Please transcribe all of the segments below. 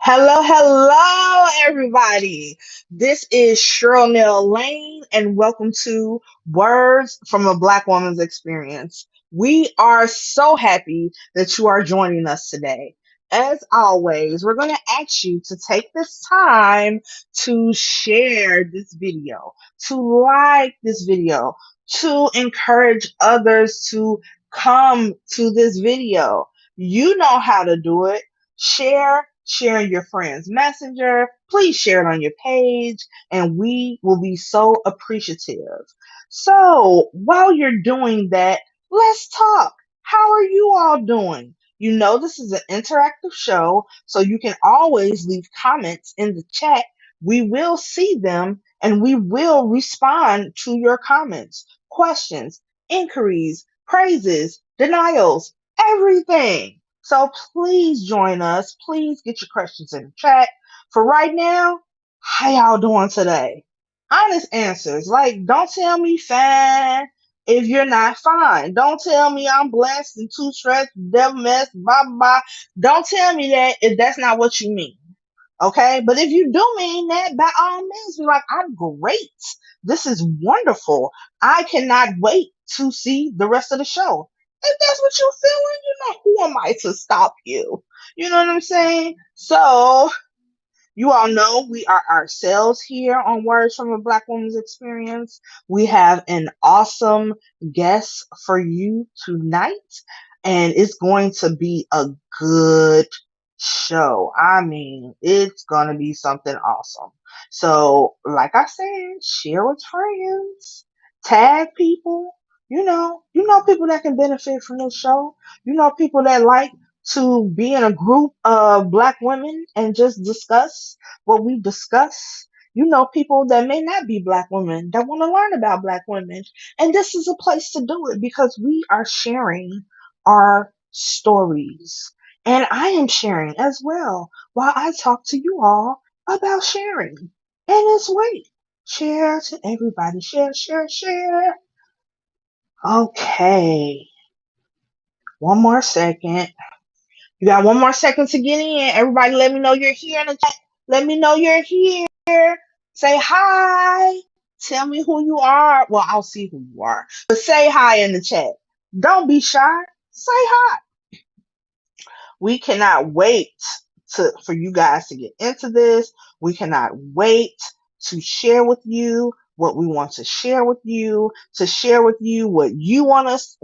Hello, everybody. This is Cherlnell Lane, and welcome to Words from a Black Woman's Experience. We are so happy that you are joining us today. As always, we're going to ask you to take this time to share this video, to like this video, to encourage others to come to this video. You know how to do it. Share in your friend's messenger. Please share it on your page, and we will be so appreciative. So while you're doing that, let's talk. How are you all doing? You know, this is an interactive show, so you can always leave comments in the chat. We will see them and we will respond to your comments, questions, inquiries, praises, denials, everything. So please join us. Please get your questions in the chat. For right now, how y'all doing today? Honest answers. Like, don't tell me fine if you're not fine. Don't tell me I'm blessed and too stressed, devil mess, blah, blah, blah. Don't tell me that if that's not what you mean. Okay? But if you do mean that, by all means, be like, I'm great. This is wonderful. I cannot wait to see the rest of the show. If that's what you're feeling, who am I to stop you? You know what I'm saying? So, you all know we are ourselves here on Words from a Black Woman's Experience. We have an awesome guest for you tonight, and it's going to be a good show. I mean, it's going to be something awesome. So, like I said, share with friends, tag people. You know people that can benefit from this show. You know people that like to be in a group of Black women and just discuss what we discuss. You know, people that may not be Black women that want to learn about Black women. And this is a place to do it because we are sharing our stories. And I am sharing as well while I talk to you all about sharing. And it's wait. Share to everybody. Share, share, share. Okay. One more second. You got one more second to get in. Everybody, let me know you're here in the chat. Let me know you're here. Say hi. Tell me who you are. Well, I'll see who you are. But say hi in the chat. Don't be shy. Say hi. We cannot wait for you guys to get into this. We cannot wait to share with you what we want to share with you what you want us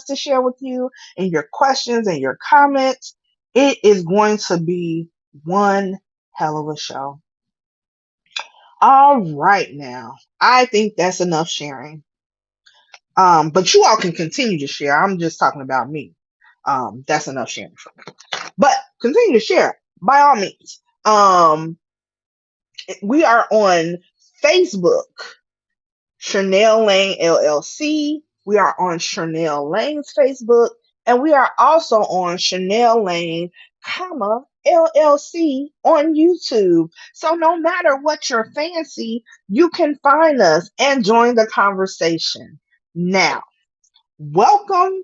to share with you, and your questions and your comments. It is going to be one hell of a show. All right, now I think that's enough sharing. But you all can continue to share. I'm just talking about me. That's enough sharing for me. But continue to share by all means. We are on Facebook, Cherlnell Lane LLC. We are on Cherlnell Lane's Facebook, and we are also on Cherlnell Lane, LLC on YouTube. So no matter what your fancy, you can find us and join the conversation. Now, welcome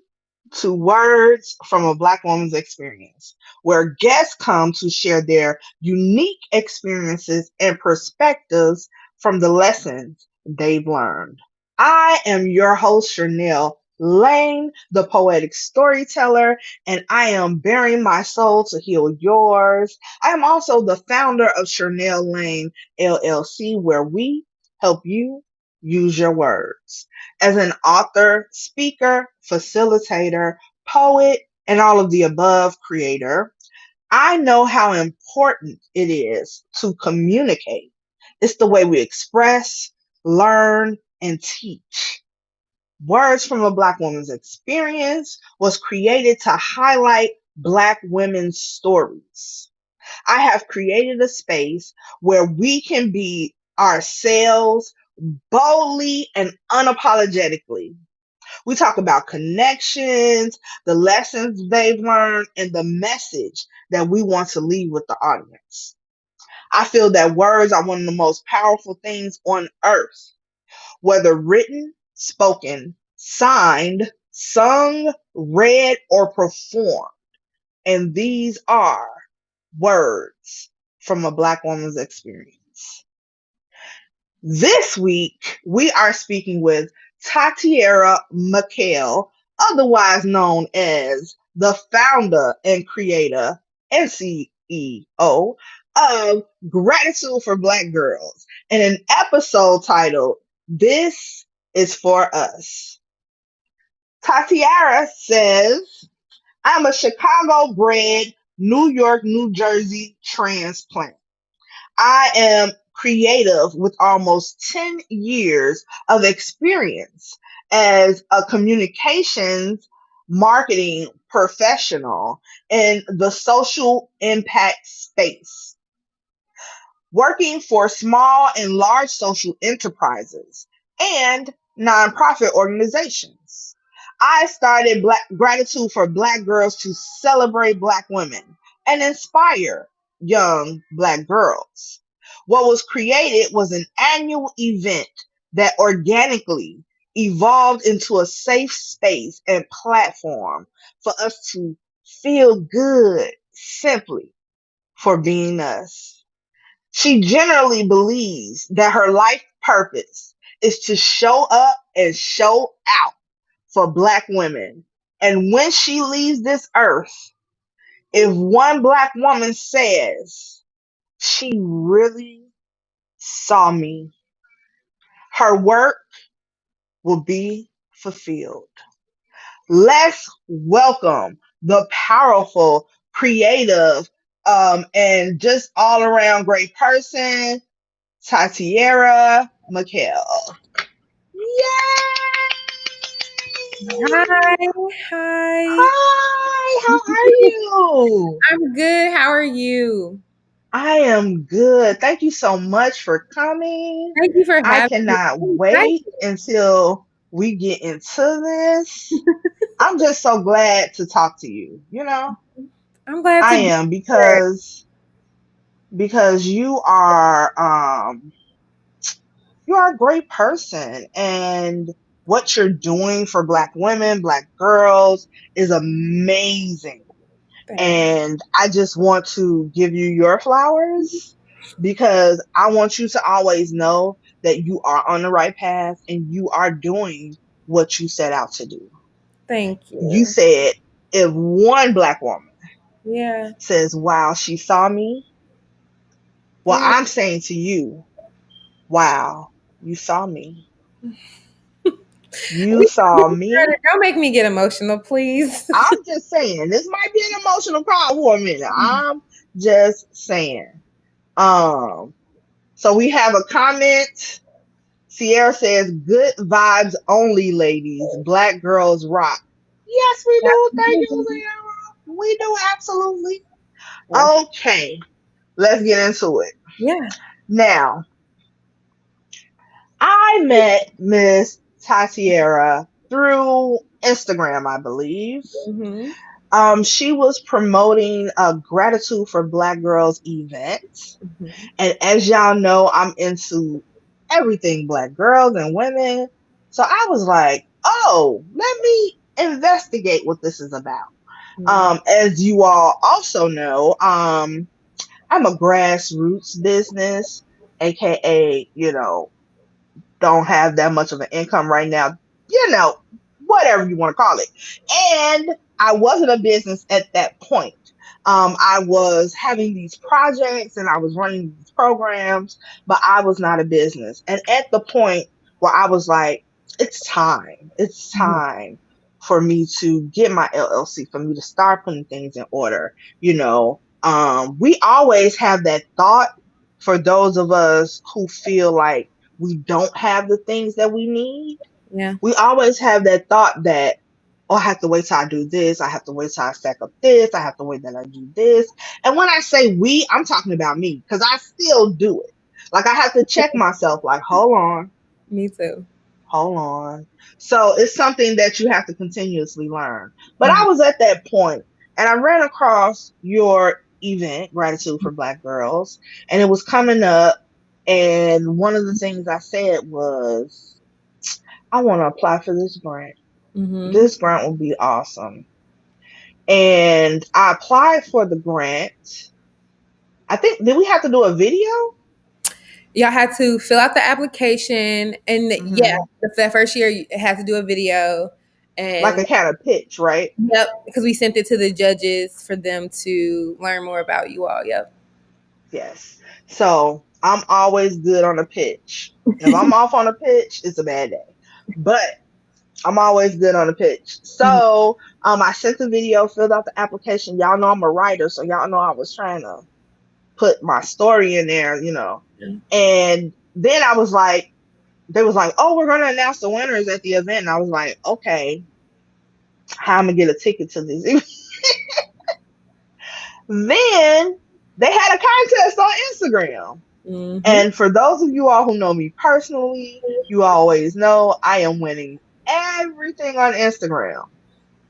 to Words from a Black Woman's Experience, where guests come to share their unique experiences and perspectives from the lessons they've learned. I am your host, Cherlnell Lane, the poetic storyteller, and I am bearing my soul to heal yours. I am also the founder of Cherlnell Lane LLC, where we help you use your words. As an author, speaker, facilitator, poet, and all of the above creator, I know how important it is to communicate. It's the way we express, learn, and teach. Words from a Black Woman's Experience was created to highlight Black women's stories. I have created a space where we can be ourselves boldly and unapologetically. We talk about connections, the lessons they've learned, and the message that we want to leave with the audience. I feel that words are one of the most powerful things on earth, whether written, spoken, signed, sung, read, or performed. And these are words from a Black woman's experience. This week, we are speaking with Tatyerra Mikell, otherwise known as the founder and creator and CEO of Gratitude for Black Girls, in an episode titled This is for Us. Tatyerra says, I'm a Chicago bred, New York, New Jersey transplant. I am creative with almost 10 years of experience as a communications marketing professional in the social impact space, working for small and large social enterprises and nonprofit organizations. I started Gratitude for Black Girls to celebrate Black women and inspire young Black girls. What was created was an annual event that organically evolved into a safe space and platform for us to feel good simply for being us. She generally believes that her life purpose is to show up and show out for Black women. And when she leaves this earth, if one Black woman says, she really saw me, her work will be fulfilled. Let's welcome the powerful, creative, and just all around great person, Tatyerra Mikell. Yay! Hi, hi. Hi, how are you? I'm good. How are you? I am good. Thank you so much for coming. Thank you for I having me. cannot I'm wait excited. until we get into this. I'm just so glad to talk to you. I'm glad I to be am here. because you are a great person, and what you're doing for Black women, Black girls is amazing. Thanks. And I just want to give you your flowers because I want you to always know that you are on the right path and you are doing what you set out to do. Thank You you. said if one Black woman Yeah. says, wow, she saw me, well, Yeah. I'm saying to you, wow, you saw me. You We can saw get started. me. Don't make me get emotional, please. I'm just saying, this might be an emotional call for a minute. I'm just saying. Um, so we have a comment. Sierra says, good vibes only, ladies. Black girls rock. Yes, we do. Thank you, Absolutely. Sierra. We do, absolutely. Abs- Okay, let's get into it. Yeah. Now, I met Miss Tatyerra through Instagram, I believe. hmm She was promoting a Gratitude for Black Girls event. hmm And as y'all know, I'm into everything Black girls and women. So I was like, oh, let me investigate what this is about. Yeah. As you all also know, I'm a grassroots business, aka, don't have that much of an income right now, you know, whatever you want to call it. And I wasn't a business at that point. I was having these projects and I was running these programs, but I was not a business. And at the point where I was like, it's Mhm. time for me to get my LLC, for me to start putting things in order. We always have that thought for those of us who feel like we don't have the things that we need. Yeah. We always have that thought that, oh, I have to wait till I do this. I have to wait till I stack up this. I have to wait that I do this. And when I say we, I'm talking about me because I still do it. Like I have to check myself, like, Me too. hold on. So it's something that you have to continuously learn. But I Mhm. was at that point and I ran across your event, Gratitude for Black Girls, and it was coming up. And one of the things I said was, I want to apply for this grant. Mhm. This grant will be awesome. And I applied for the grant I think, did we have to do a video? Y'all had to fill out the application, and yeah, Hmm. the first year you had to do a video, Like and a kind of pitch, right? yep, because we sent it to the judges for them to learn more about you all. Yep. Yes. So I'm always good on a pitch. If I'm off on a pitch, it's a bad day. But I'm always good on a pitch. Mhm. So I sent the video, filled out the application. Y'all know I'm a writer, so y'all know I was trying to put my story in there. And then I was like, they was like, oh, we're gonna announce the winners at the event. And I was like, okay, how am I gonna get a ticket to this? Then they had a contest on Instagram. Mhm. And for those of you all who know me personally, you always know I am winning everything on Instagram.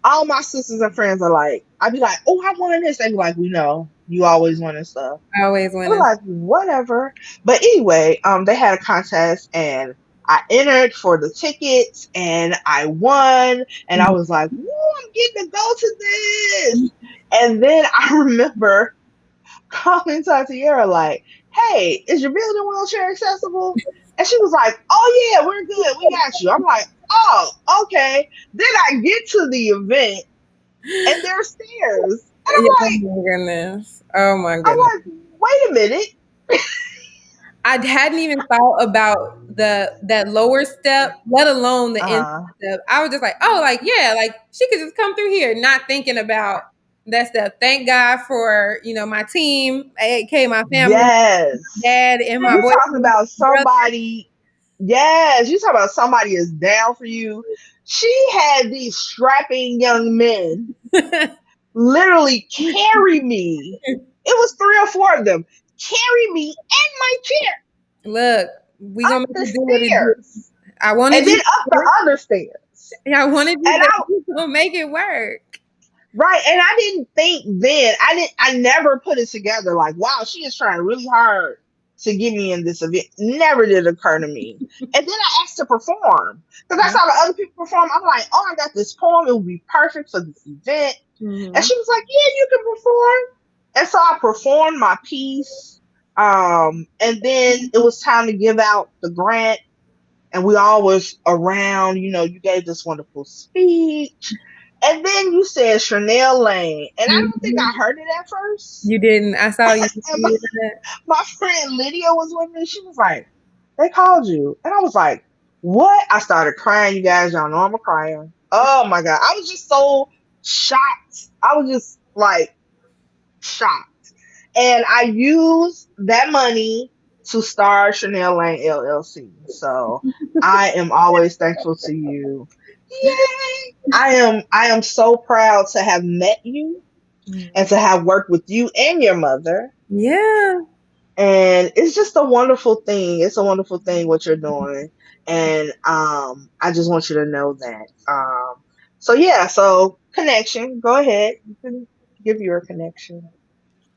All my sisters and friends are like, I'd be like, oh, I won this. They'd be like, we know you always winning stuff. Always I'm winning. like, whatever. But anyway, they had a contest and I entered for the tickets and I won. And I was like, woo, I'm getting to go to this. And then I remember calling Tatyerra like, hey, is your building wheelchair accessible? And she was like, oh yeah, we're good. We got you. I'm like, oh, okay. Then I get to the event and there's stairs. And Yeah, oh my goodness. Oh my I'm goodness. like, wait a minute. I hadn't even thought about that lower step, let alone the end Uh, step. I was just like, oh, like yeah, like she could just come through here, not thinking about that step. Thank God for my team, aka my family, yes. dad, and my You talking boyfriend, about somebody. Yes, you talking about somebody is down for you. She had these strapping young men brother. literally carry me. It was three or four of them carry me and my chair Look, we up gonna make the it do what it do. stairs I wanted and then you. up the other stairs. I wanted you, And but I we gonna make it work. right, and I didn't think then. I never put it together like, wow, she is trying really hard to get me in this event. Never did occur to me. And then I asked to perform because I Yeah. saw the other people perform. I'm like, oh, I got this poem. It would be perfect for this event. And Hmm. she was like, yeah, you can perform. And so I performed my piece. And then it was time to give out the grant. And we all was around, you gave this wonderful speech. And then you said Cherlnell Lane. And I don't think I Hmm. heard it at first. You didn't. I saw you. And my friend Lydia was with me. She was like, they called you. And I was like, what? I started crying, you guys. Y'all know I'm a crier. Oh my God. I was just so shocked. I was just like shocked. And I used that money to start Cherlnell Lane LLC. So I am always thankful to you. Yay! I am so proud to have met you and to have worked with you and your mother. Yeah. And it's just a wonderful thing. It's a wonderful thing what you're doing. And I just want you to know that. So yeah, so connection. Go ahead. You can give your connection.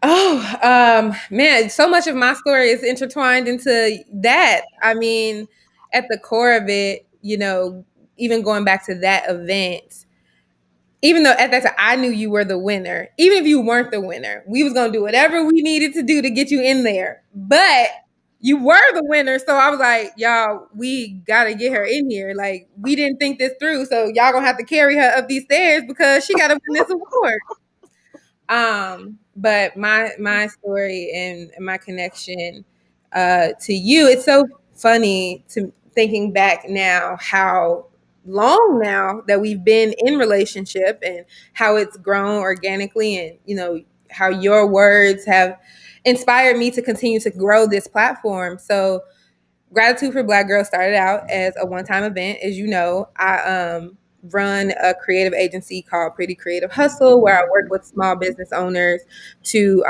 Oh, man, so much of my story is intertwined into that. I mean, at the core of it, even going back to that event, even though at that time I knew you were the winner, even if you weren't the winner, we was gonna do whatever we needed to do to get you in there. But you were the winner, so I was like, y'all, we gotta get her in here. Like, we didn't think this through, so y'all gonna have to carry her up these stairs because she gotta win this award. But my story and my connection to you, it's so funny to thinking back now how long now that we've been in relationship and how it's grown organically, and how your words have inspired me to continue to grow this platform. So Gratitude for Black Girls started out as a one-time event. As you know, I run a creative agency called Pretty Creative Hustle, where I work with small business owners to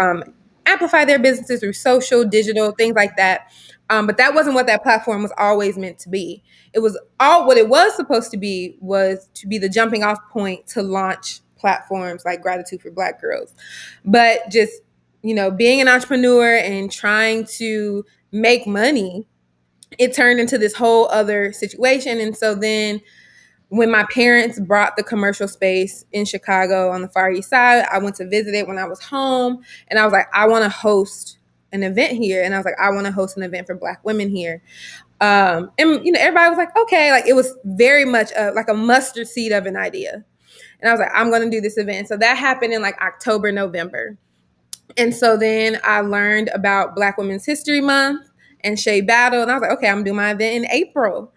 amplify their businesses through social, digital, things like that. But that wasn't what that platform was always meant to be. It was all what it was supposed to be, was to be the jumping off point to launch platforms like Gratitude for Black Girls. But just, being an entrepreneur and trying to make money, it turned into this whole other situation. And so then when my parents brought the commercial space in Chicago on the Far East Side, I went to visit it when I was home, and I was like, I want to host an event here, and I was like, I want to host an event for Black women here. And everybody was like, okay, like it was very much like a mustard seed of an idea. And I was like, I'm going to do this event. So that happened in like October, November. And so then I learned about Black Women's History Month and Shea Battle. And I was like, okay, I'm doing my event in April.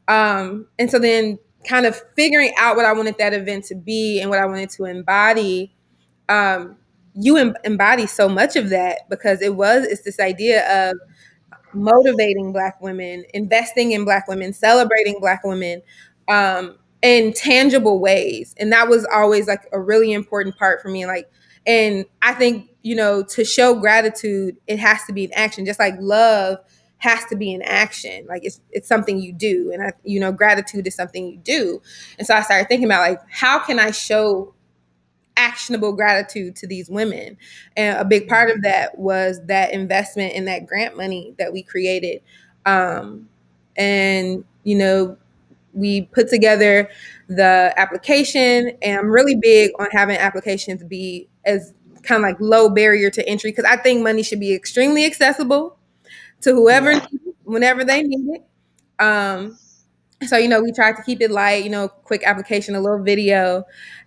And so then kind of figuring out what I wanted that event to be and what I wanted to embody, you embody so much of that because it's this idea of motivating Black women, investing in Black women, celebrating Black women, in tangible ways. And that was always like a really important part for me. And I think, to show gratitude, it has to be an action, just like love has to be an action. Like it's something you do. And gratitude is something you do. And so I started thinking about like, how can I show actionable gratitude to these women? And a big part of that was that investment in that grant money that we created. And we put together the application, and I'm really big on having applications be as kind of like low barrier to entry, because I think money should be extremely accessible to whoever Yeah. needs it, whenever they need it. So we tried to keep it light, quick application, a little video.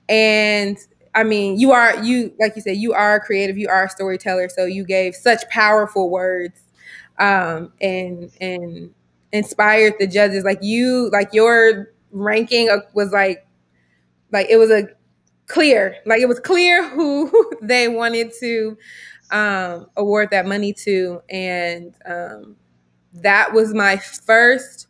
And I mean, you like you said, you are creative, you are a storyteller, so you gave such powerful words, and inspired the judges. Like your ranking was like it was a clear, like it was clear who they wanted to award that money to. And that was my first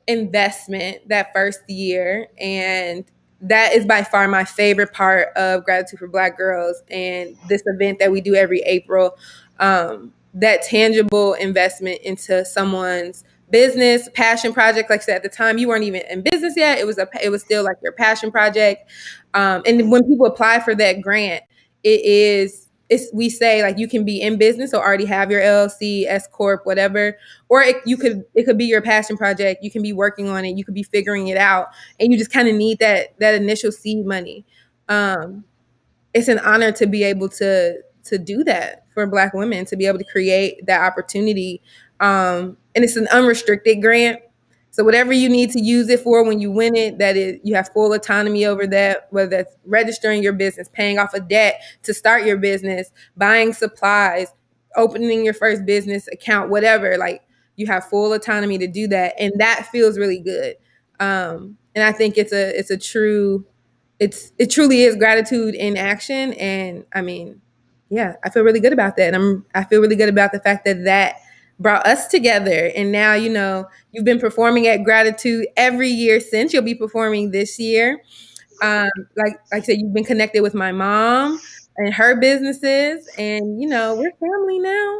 investment that first year. And that is by far my favorite part of Gratitude for Black Girls and this event that we do every April. That tangible investment into someone's business, passion project. Like I said, at the time you weren't even in business yet. It was still like your passion project. And when people apply for that grant, we say like you can be in business or already have your LLC, S corp, whatever, or it could be your passion project. You can be working on it. You could be figuring it out, and you just kind of need that initial seed money. Um, it's an honor to be able to do that for Black women, to be able to create that opportunity. And it's an unrestricted grant. So whatever you need to use it for when you win it, you have full autonomy over that, whether that's registering your business, paying off a debt to start your business, buying supplies, opening your first business account, whatever. Like you have full autonomy to do that. And that feels really good. And I think it's a true it truly is gratitude in action. And I mean, yeah, I feel really good about that. And I feel really good about the fact that brought us together. And now, you've been performing at Gratitude every year since. You'll be performing this year. Like I said, you've been connected with my mom and her businesses, and we're family now.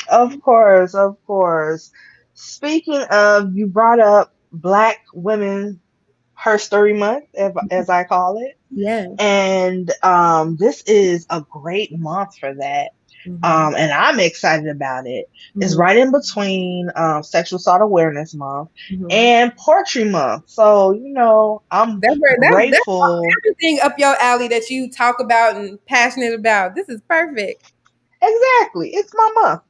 Of course, of course. Speaking of, you brought up Black Women Herstory Month, as I call it. Yeah. And this is a great month for that. Hmm. And I'm excited about it. It's Hmm. right in between Sexual Assault Awareness Month Hmm. and Poetry Month. So, I'm That's grateful. everything up your alley that you talk about and passionate about. This is perfect. Exactly. It's my month.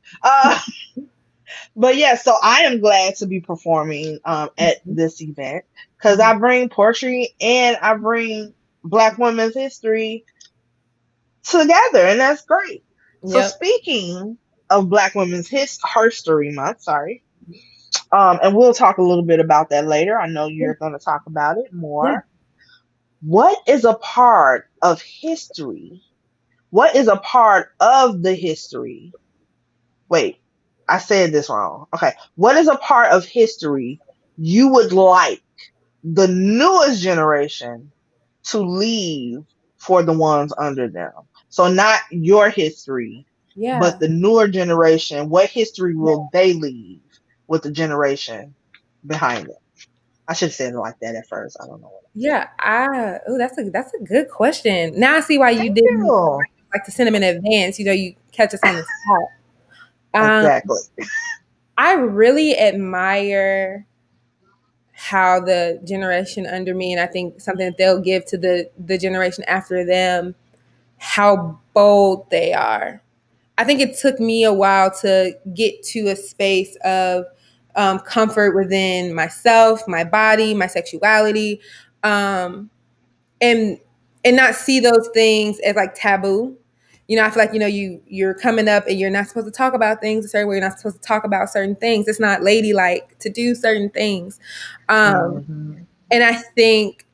But yeah, so I am glad to be performing at this event because I Mhm. bring poetry and I bring Black women's history together, and that's great. So Yep. speaking of Black women's Herstory Month, sorry, and we'll talk a little bit about that later. I know Yeah. you're going to talk about it Yeah. more. What is a part of history? What is a part of the history? Wait, I said this wrong. Okay, what is a part of history you would like the newest generation to leave for the ones under them? So not your history, but Yeah. the newer generation. What history will they leave with the generation behind them? I should have said it like that at first. I don't know what. Yeah. That's a good question. Now I see why you Thank didn't you. like to send them in advance. You catch us on the spot. Um, Exactly. I really admire how the generation under me, and I think something that they'll give to the generation after them, how bold they are. I think it took me a while to get to a space of comfort within myself, my body, my sexuality, um, and not see those things as like taboo. You know, I feel like, you know, you're coming up and you're not supposed to talk about things a certain way. You're not supposed to talk about certain things. It's not ladylike to do certain things. Mhm. And I think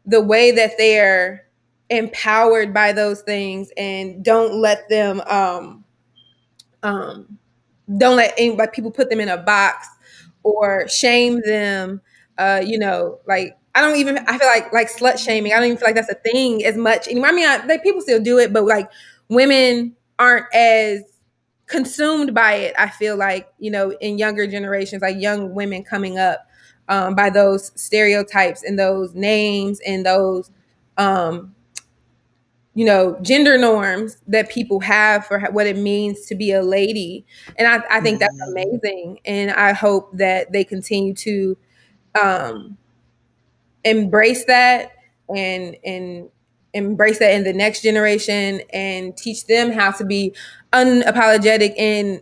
the way that they're empowered by those things and um, don't let anybody people put them in a box or shame them. You know, like I feel like slut shaming. I don't even feel like that's a thing as much anymore. I mean, people still do it, but like women aren't as consumed by it. I feel like, you know, in younger generations, like young women coming up, by those stereotypes and those names and those um, you know, gender norms that people have for what it means to be a lady. And I think that's Mhm. amazing. And I hope that they continue to um, embrace that and embrace that in the next generation and teach them how to be unapologetic in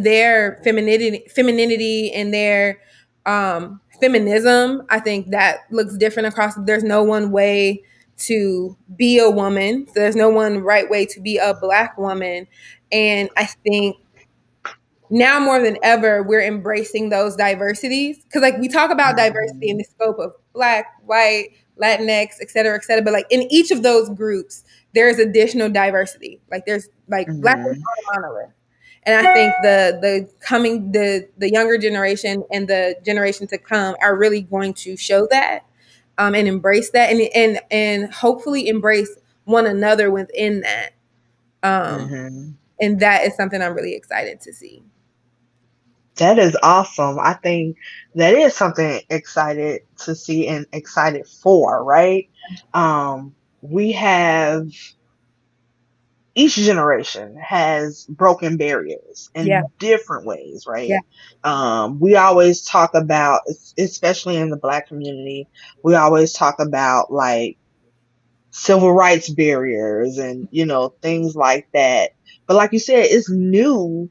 their femininity and their feminism. I think that looks different across. There's no one way to be a woman. So there's no one right way to be a black woman. And I think now more than ever we're embracing those diversities, because like we talk about diversity in Mhm. the scope of black, white, latinx, et cetera, but like in each of those groups there's additional diversity. Like there's like black is Mhm. not a monolith. And I think the younger generation and the generation to come are really going to show that, and embrace that, and hopefully embrace one another within that, um, Mhm. and that is something I'm really excited to see. That is awesome. I think that is something excited to see and excited for, right? We have each generation has broken barriers Yeah. in different ways, Yeah. right? We always talk about, especially in the Black community, we always talk about like civil rights barriers and, you know, things like that. But like you said, it's new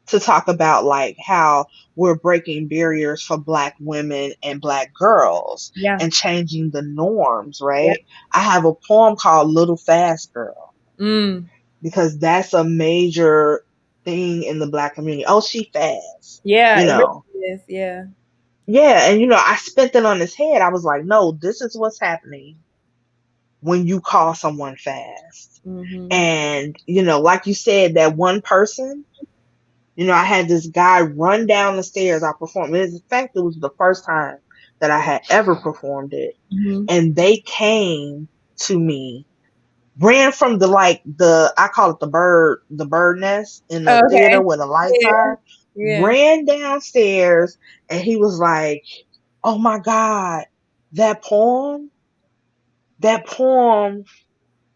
to talk about like how we're breaking barriers for Black women and Black girls Yeah. and changing the norms, Yeah. right? I have a poem called Little Fast Girl Mm. because that's a major thing in the Black community. Oh, she fast, Yeah, you it know. really is. Yeah. Yeah, and you know, I spent it on his head. I was like, no, this is what's happening when you call someone fast. Mm-hmm. And, you know, like you said, that one person, you know, I had this guy run down the stairs. I performed. In fact, it was the first time that I had ever performed it. Mm-hmm. And they came to me, ran from I call it the bird nest in the theater Okay. where the lights Yeah. are, Yeah. ran downstairs and he was like, oh my God, that poem, that poem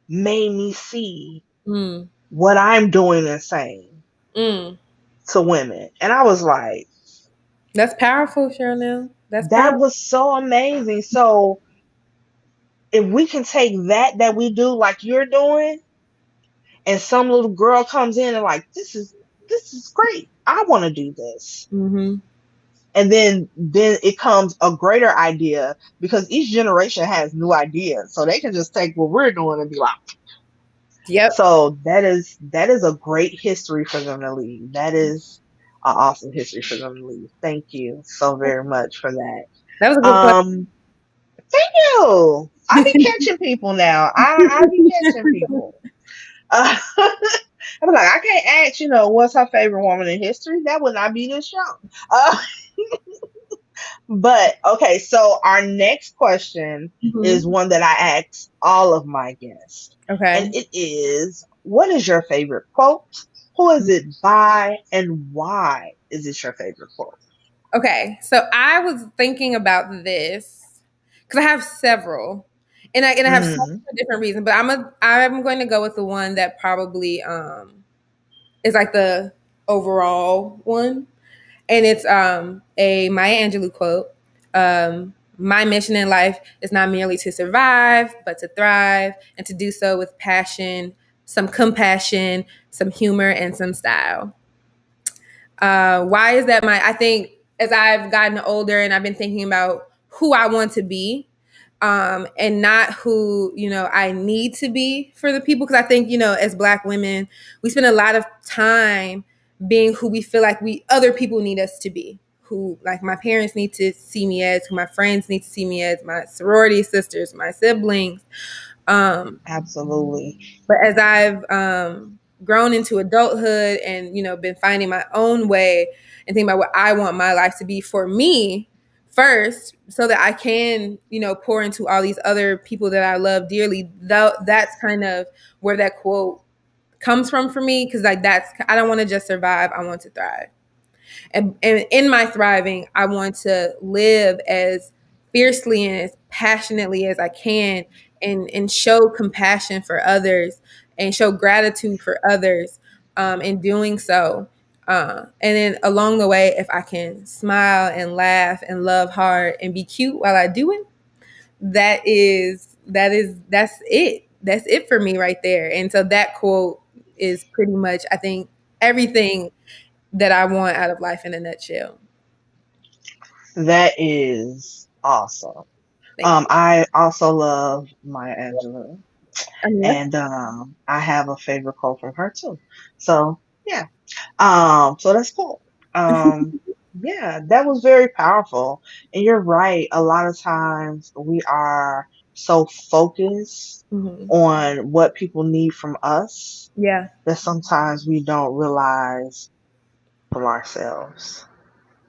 made me see Mm. what I'm doing and saying Mm. to women. And I was like, That's powerful, Cherlnell. That's that powerful. was so amazing. So if we can take that we do like you're doing, and some little girl comes in and like, this is great. I want to do this. Mm-hmm. And then it comes a greater idea because each generation has new ideas. So they can just take what we're doing and be like, Yep. so that is a great history for them to leave. That is an awesome history for them to leave. Thank you so very much for that. That was a good Um, thank you. I be catching people now. I be catching question. people. I'm like, I can't ask, you know, what's her favorite woman in history? That would not be this show. Uh, but okay, so our next question is Hmm. one that I ask all of my guests, and Okay. it is, what is your favorite quote? Who is it by, and why is it your favorite quote? Okay. So I was thinking about this because I have several, and I have several Mm, for different reasons. But I'm going to go with the one that probably is like the overall one, and it's a Maya Angelou quote. My mission in life is not merely to survive, but to thrive, and to do so with passion, some compassion, some humor, and some style. Why is that? I think as I've gotten older and I've been thinking about who I want to be, and not who, I need to be for the people. Because I think, as Black women, we spend a lot of time being who we feel like other people need us to be. Who, like, my parents need to see me as, who my friends need to see me as, my sorority sisters, my siblings. Um, Absolutely. but as I've grown into adulthood and, been finding my own way and thinking about what I want my life to be for me first, so that I can, pour into all these other people that I love dearly, though, that's kind of where that quote comes from for me. Because, like, I don't want to just survive, I want to thrive. And in my thriving, I want to live as fiercely and as passionately as I can, and show compassion for others and show gratitude for others, in doing so. And then along the way, if I can smile and laugh and love hard and be cute while I do it, that's it. That's it for me right there. And so that quote is pretty much, I think, everything that I want out of life in a nutshell. That is awesome. Thank you. I also love Maya Angelou, Yeah. and I have a favorite quote from her too. So yeah, so that's cool. Yeah, that was very powerful. And you're right. A lot of times we are so focused Hmm. on what people need from us Yeah. that sometimes we don't realize from ourselves.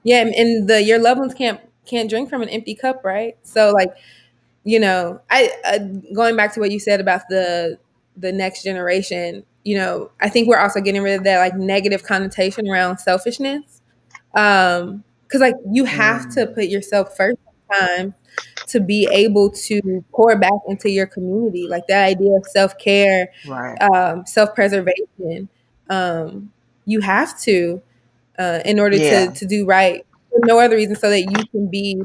Yeah. And your loved ones can't drink from an empty cup, right? So, like, I going back to what you said about the next generation. I think we're also getting rid of that, like, negative connotation around selfishness. Because, like, you have to Mm, put yourself first sometimes to be able to pour back into your community. Like, that idea of self-care, right. self-preservation. Um, you have to, in order to Yeah, do right, for no other reason, so that you can be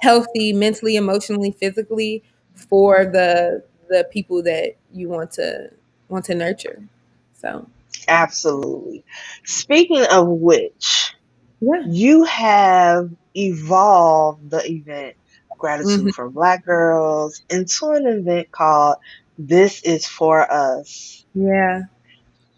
healthy mentally, emotionally, physically, for the people that you want to nurture. So absolutely. Speaking of which, yeah. you have evolved the event Hmm. Gratitude for Black Girls into an event called This Is For Us. Yeah.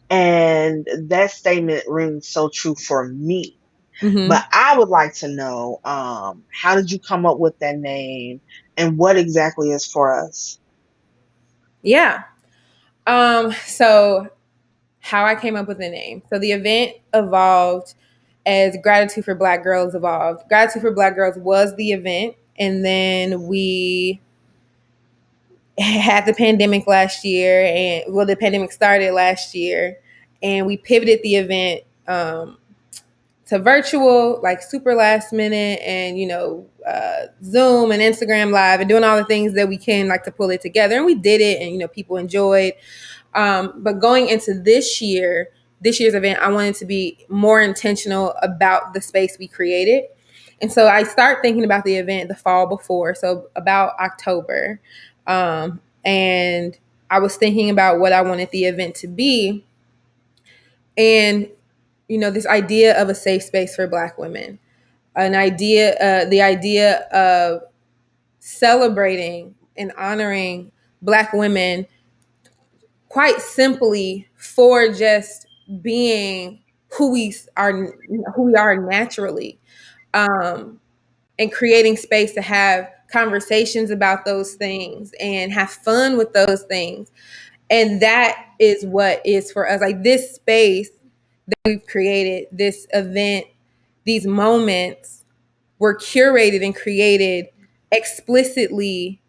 And that statement rings so true for me. But Hmm. I would like to know, how did you come up with that name and what exactly is for us? Yeah. So how I came up with the name. So the event evolved as Gratitude for Black Girls evolved. Gratitude for Black Girls was the event, and then we had the pandemic last year, and well, the pandemic started last year, and we pivoted the event, to virtual, like, super last minute, and, Zoom and Instagram Live, and doing all the things that we can, like, to pull it together. And we did it, and, people enjoyed. But going into this year's event, I wanted to be more intentional about the space we created. And so I start thinking about the event the fall before, so about October. And I was thinking about what I wanted the event to be. And, this idea of a safe space for Black women, the idea of celebrating and honoring Black women, quite simply, for just being who we are naturally, um, and creating space to have conversations about those things and have fun with those things. And that is what is for us, like, this space that we've created, this event, these moments were curated and created explicitly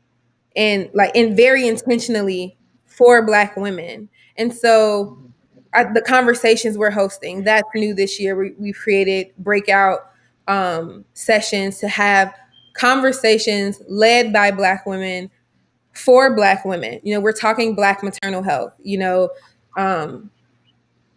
and very intentionally for Black women. And so, the conversations we're hosting, that's new this year. We've created breakout, sessions to have conversations led by Black women for Black women. We're talking Black maternal health. Um,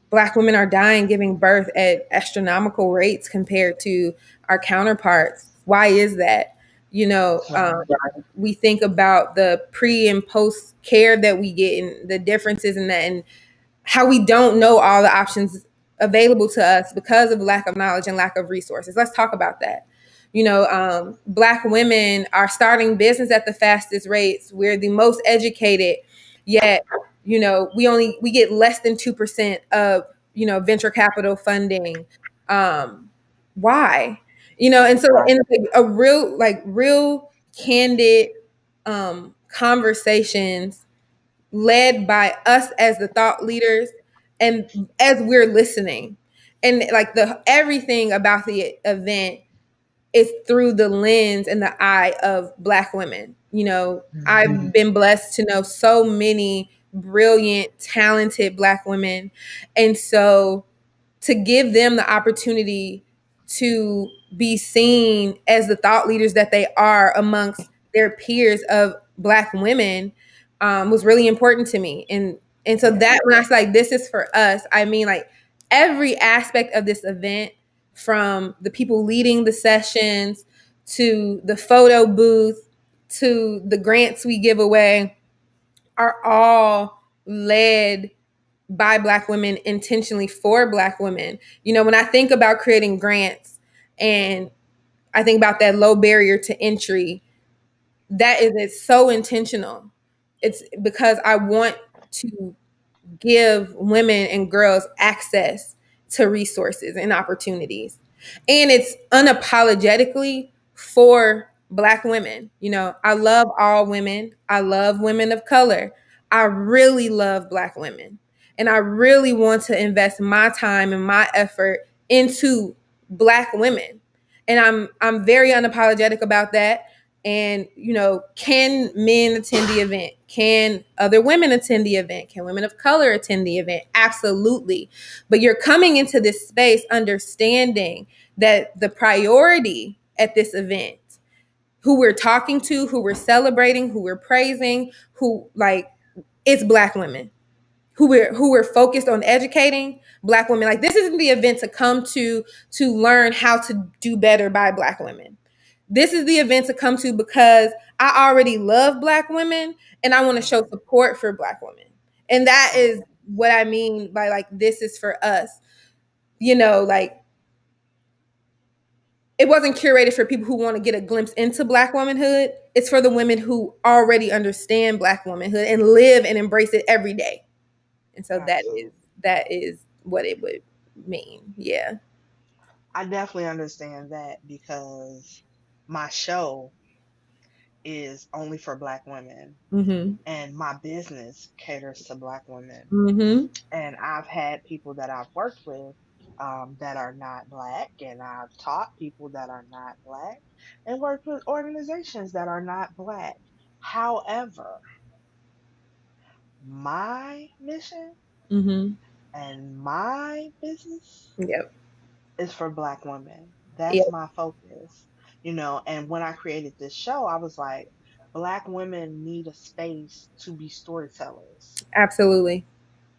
Black women are dying giving birth at astronomical rates compared to our counterparts. Why is that? You know, um, Right. we think about the pre and post care that we get and the differences in that. And how we don't know all the options available to us because of lack of knowledge and lack of resources. Let's talk about that. Black women are starting business at the fastest rates. We're the most educated, yet we get less than 2% of venture capital funding. Why? And so Right. in like a real candid conversations led by us as the thought leaders and as we're listening, and like the everything about the event is through the lens and the eye of Black women. I've been blessed to know so many brilliant, talented Black women, and so to give them the opportunity to be seen as the thought leaders that they are amongst their peers of Black women was really important to me. And so Yeah. that when I say like this is for us, I mean like every aspect of this event, from the people leading the sessions to the photo booth to the grants we give away, are all led by Black women, intentionally for Black women. When I think about creating grants and I think about that low barrier to entry, it's so intentional. It's because I want to give women and girls access to resources and opportunities. And it's unapologetically for Black women. I love all women. I love women of color. I really love Black women. And I really want to invest my time and my effort into Black women. And I'm very unapologetic about that. And can men attend the event? Can other women attend the event? Can women of color attend the event? Absolutely. But you're coming into this space understanding that the priority at this event, who we're talking to, who we're celebrating, who we're praising, who like it's Black women, who we're focused on educating. Black women. Like, this isn't the event to come to learn how to do better by Black women. This is the event to come to because I already love Black women and I want to show support for Black women. And that is what I mean by like this is for us. Like, it wasn't curated for people who want to get a glimpse into Black womanhood. It's for the women who already understand Black womanhood and live and embrace it every day. And so Absolutely. that is what it would mean. Yeah. I definitely understand that because my show is only for Black women Mhm. and my business caters to Black women. Mhm. And I've had people that I've worked with that are not Black, and I've taught people that are not Black, and worked with organizations that are not Black. However, my mission Mhm. and my business Yep. is for Black women. That's Yep. my focus, And when I created this show, I was like, Black women need a space to be storytellers. Absolutely.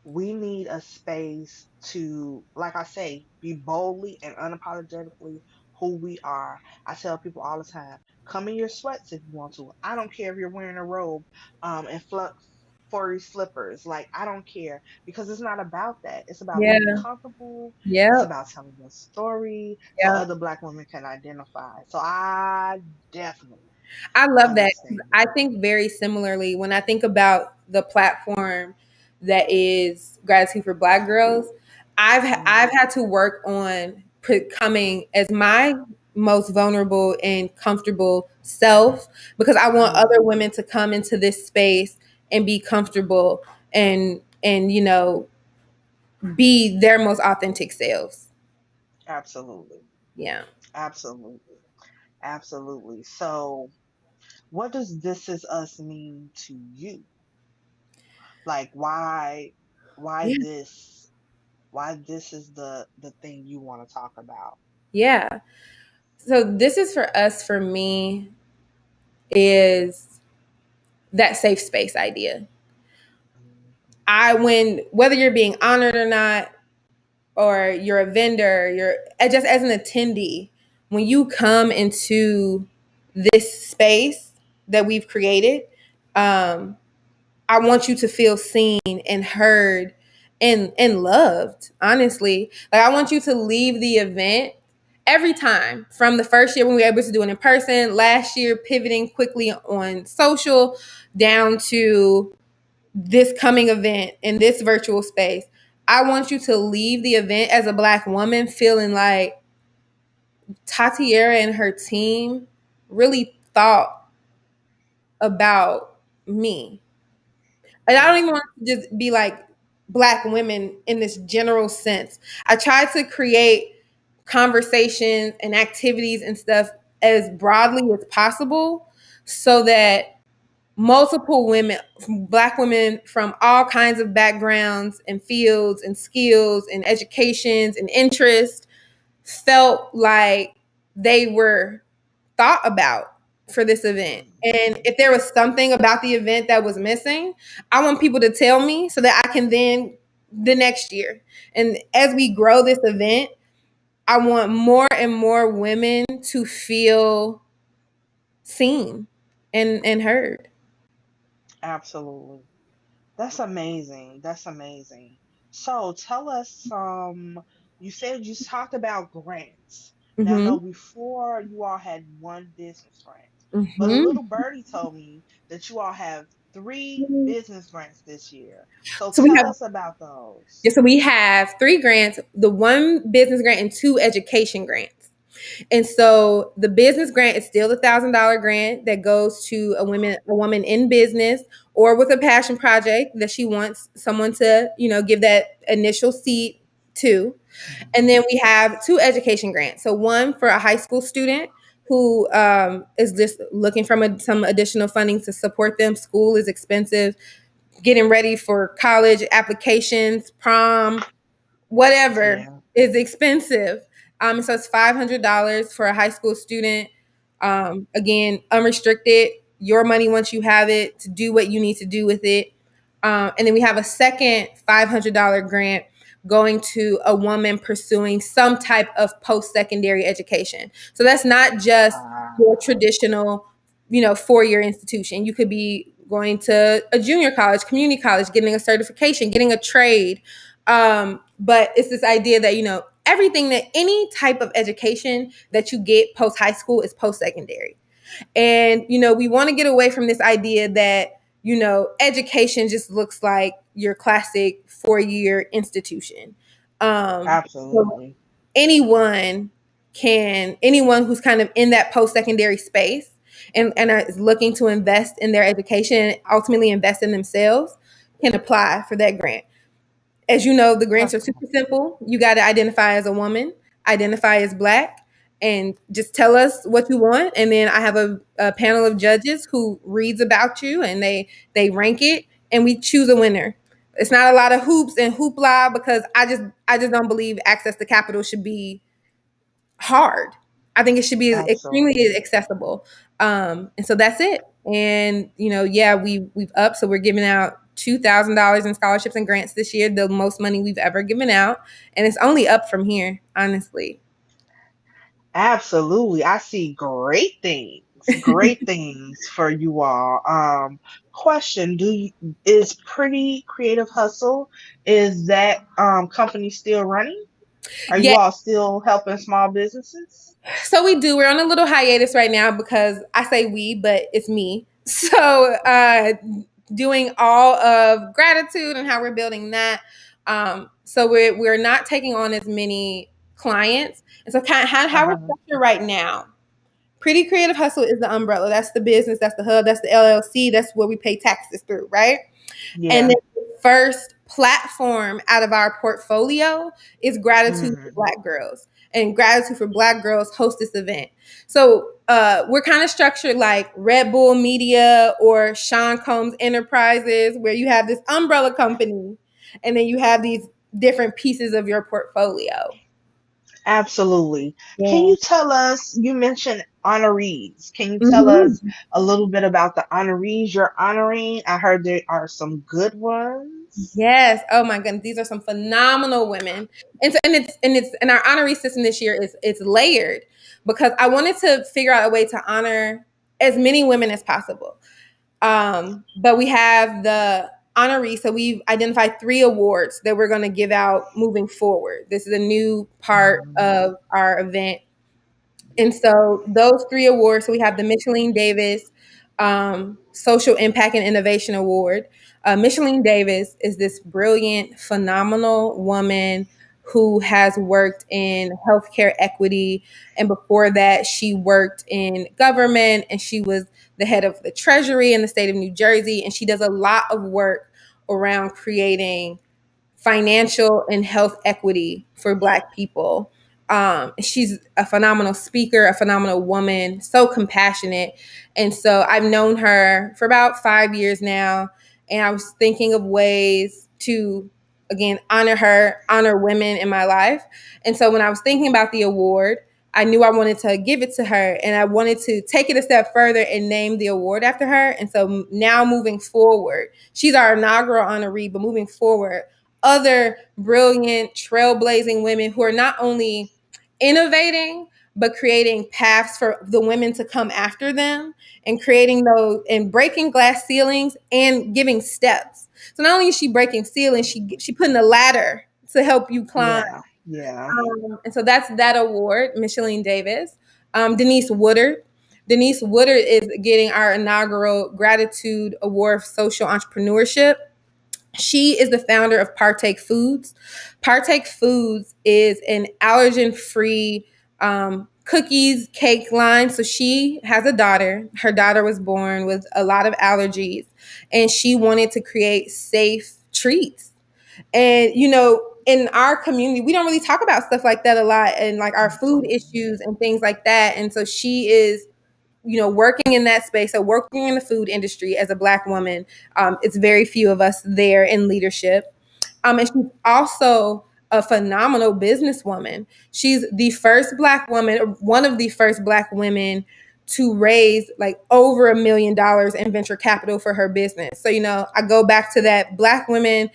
We need a space to, like I say, be boldly and unapologetically who we are. I tell people all the time, come in your sweats if you want to. I don't care if you're wearing a robe and furry slippers. Like, I don't care because it's not about that. It's about being Yeah. comfortable. It's Yep. about telling your story so Yep. other Black women can identify. So I definitely I love that. understand I that. think very similarly when I think about the platform that is Gratitude for Black Girls. I've Mhm. had to work on becoming as my most vulnerable and comfortable self because I want other Mhm. women to come into this space and be comfortable and be their most authentic selves. Absolutely. Yeah. Absolutely. Absolutely. So, what does this is us mean to you? Like, why Yeah. this is the thing you want to talk about? Yeah. So this is for us, for me, is that safe space idea. When whether you're being honored or not, or you're a vendor, you're just as an attendee, when you come into this space that we've created, um, I want you to feel seen and heard and loved, honestly. Like, I want you to leave the event every time, from the first year when we were able to do it in person, last year pivoting quickly on social, down to this coming event in this virtual space. I want you to leave the event as a Black woman feeling like Tatyerra and her team really thought about me. And I don't even Wow. want to just be like Black women in this general sense. I try to create conversations and activities and stuff as broadly as possible so that multiple women, Black women from all kinds of backgrounds and fields and skills and educations and interests, felt like they were thought about for this event. And Mhm. if there was something about the event that was missing, I want people to tell me so that I can then, the next year. And as we grow this event, I want more and more women to feel seen and heard. Absolutely. That's amazing. That's amazing. So tell us some, you said you talked about grants. Now, I know Hmm. before you all had one business grant, but a Hmm. little birdie told me that you all have three business grants this year. So So we tell have us about those. Yeah, so we have three grants, the one business grant and two education grants. And so the business grant is still $1,000 grant that goes to a woman in business or with a passion project that she wants someone to, give that initial seed to. And then we have two education grants. So one for a high school student who is just looking for some additional funding to support them. School is expensive, getting ready for college applications, prom, whatever Yeah, is expensive. So it's $500 for a high school student. Again, unrestricted, your money once you have it to do what you need to do with it. And then we have a second $500 grant going to a woman pursuing some type of post secondary education. So that's not just your wow. traditional, 4-year institution. You could be going to a junior college, community college, getting a certification, getting a trade. But it's this idea that, everything, that any type of education that you get post high school is post secondary. And, we want to get away from this idea that, education just looks like your classic 4-year institution. So Absolutely. anyone who's kind of in that post secondary space and is looking to invest in their education and ultimately invest in themselves can apply for that grant. As you know, the grants That's are super awesome. simple. You got to identify as a woman, identify as Black, and just tell us what you want. And then I have a panel of judges who reads about you, and they rank it, and we choose a winner. It's not a lot of hoops and hoopla, because I just don't believe access to capital should be hard. I think it should be extremely Absolutely. accessible. And so that's it. And yeah, we've upped, so we're giving out $2,000 in scholarships and grants this year, the most money we've ever given out, and it's only up from here, honestly. Absolutely. I see great things for you all. Question, is Pretty Creative Hustle, is that company still running? Are you Yeah, all still helping small businesses? so we do. We're on a little hiatus right now because I say we, but it's me. So doing all of gratitude and how we're building that. So we're not taking on as many clients, and so kind of how we're Uh-huh. structured right now. Pretty Creative Hustle is the umbrella. That's the business. That's the hub. That's the LLC. That's where we pay taxes through, right? And Yeah. then the first platform out of our portfolio is Gratitude for Mm. Black Girls. And Gratitude for Black Girls host this event. So we're kind of structured like Red Bull Media or Sean Combs Enterprises, where you have this umbrella company and then you have these different pieces of your portfolio. Absolutely. Can Yeah. you tell us, you mentioned honorees. Can you tell us Mhm. a little bit about the honorees you're honoring? I heard there are some good ones. Yes. Oh my goodness, these are some phenomenal women. And our honorary system this year is it's layered because I wanted to figure out a way to honor as many women as possible. But we have the honoree. So we've identified 3 awards that we're going to give out moving forward. This is a new part of our event. And so those 3 awards, so we have the Micheline Davis Social Impact and Innovation Award. Micheline Davis is this brilliant, phenomenal woman who has worked in healthcare equity. And before that, she worked in government, and she was the head of the Treasury in the state of New Jersey. And she does a lot of work around creating financial and health equity for Black people. She's a phenomenal speaker, a phenomenal woman, so compassionate. And so I've known her for about 5 years now. And I was thinking of ways to, again, honor her, honor women in my life. And so when I was thinking about the award, I knew I wanted to give it to her, and I wanted to take it a step further and name the award after her. And so now moving forward, she's our inaugural honoree, but moving forward, other brilliant, trailblazing women who are not only innovating, but creating paths for the women to come after them, and creating those and breaking glass ceilings and giving steps. So not only is she breaking ceilings, she putting a ladder to help you climb. Yeah. Yeah. And so that's that award, Micheline Davis. Denise Woodard. Denise Woodard is getting our inaugural Gratitude Award for Social Entrepreneurship. She is the founder of Partake Foods. Partake Foods is an allergen-free cookies, cake line. So she has a daughter. Her daughter was born with a lot of allergies, and she wanted to create safe treats. And, in our community, we don't really talk about stuff like that a lot, and like our food issues and things like that. And so she is, working in that space. So working in the food industry as a Black woman, it's very few of us there in leadership. And she's also a phenomenal businesswoman. She's the first Black woman, or one of the first Black women to raise like over $1 million in venture capital for her business. So, I go back to that. Black women,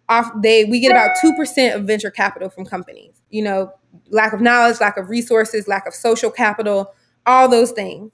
we get about 2% of venture capital from companies. Lack of knowledge, lack of resources, lack of social capital, all those things.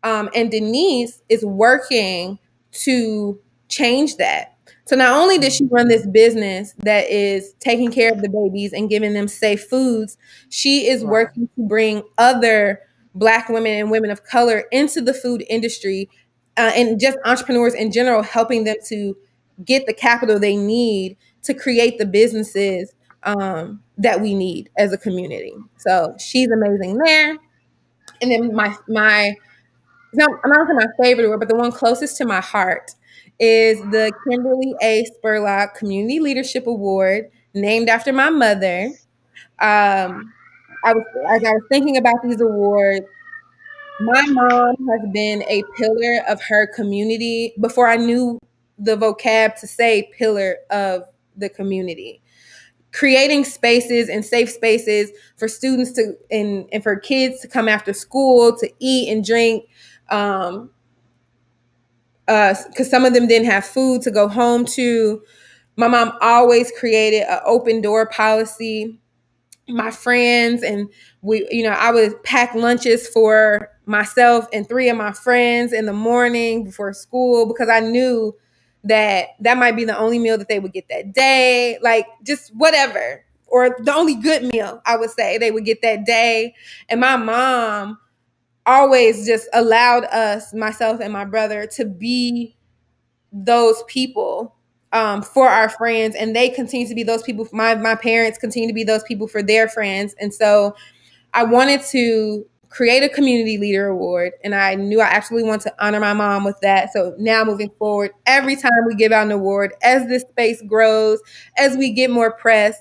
And Denise is working to change that. So not only did she run this business that is taking care of the babies and giving them safe foods, she is Right. working to bring other Black women and women of color into the food industry, and just entrepreneurs in general, helping them to get the capital they need to create the businesses that we need as a community. So she's amazing there. And then I'm not saying my favorite award, but the one closest to my heart is the Kimberly A. Spurlock Community Leadership Award, named after my mother. Um, as I was thinking about these awards, my mom has been a pillar of her community before I knew the vocab to say pillar of the community. Creating spaces and safe spaces for students and for kids to come after school to eat and drink, because some of them didn't have food to go home to. My mom always created an open door policy. My friends and I would pack lunches for myself and 3 of my friends in the morning before school, because I knew that might be the only meal that they would get that day, like just whatever, or the only good meal I would say they would get that day. And my mom always just allowed us, myself and my brother, to be those people for our friends, and they continue to be those people. My parents continue to be those people for their friends. And so I wanted to create a community leader award, and I knew I absolutely want to honor my mom with that. So now moving forward, every time we give out an award, as this space grows, as we get more press,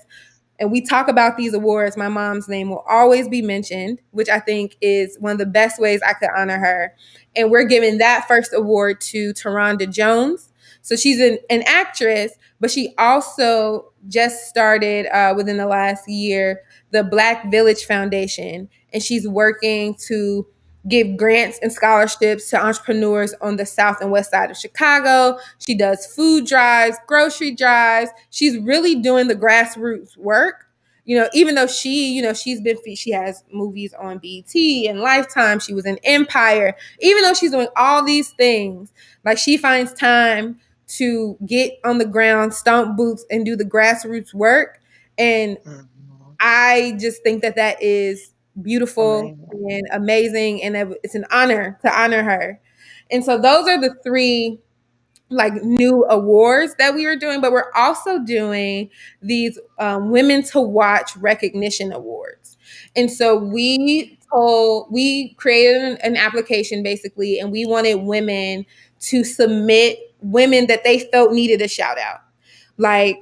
and we talk about these awards, my mom's name will always be mentioned, which I think is one of the best ways I could honor her. And we're giving that first award to Taronda Jones. So she's an actress, but she also just started within the last year the Black Village Foundation, and she's working to give grants and scholarships to entrepreneurs on the south and west side of Chicago. She does food drives, grocery drives. She's really doing the grassroots work. Even though she has movies on BT and Lifetime. She was in Empire. Even though she's doing all these things, like, she finds time to get on the ground, stomp boots, and do the grassroots work. And Mhm. I just think that that is beautiful Amazing. and amazing, and it's an honor to honor her. And so those are the three like new awards that we are doing, but we're also doing these women to watch recognition awards. And so we created an application basically, and we wanted women to submit women that they felt needed a shout out. Like,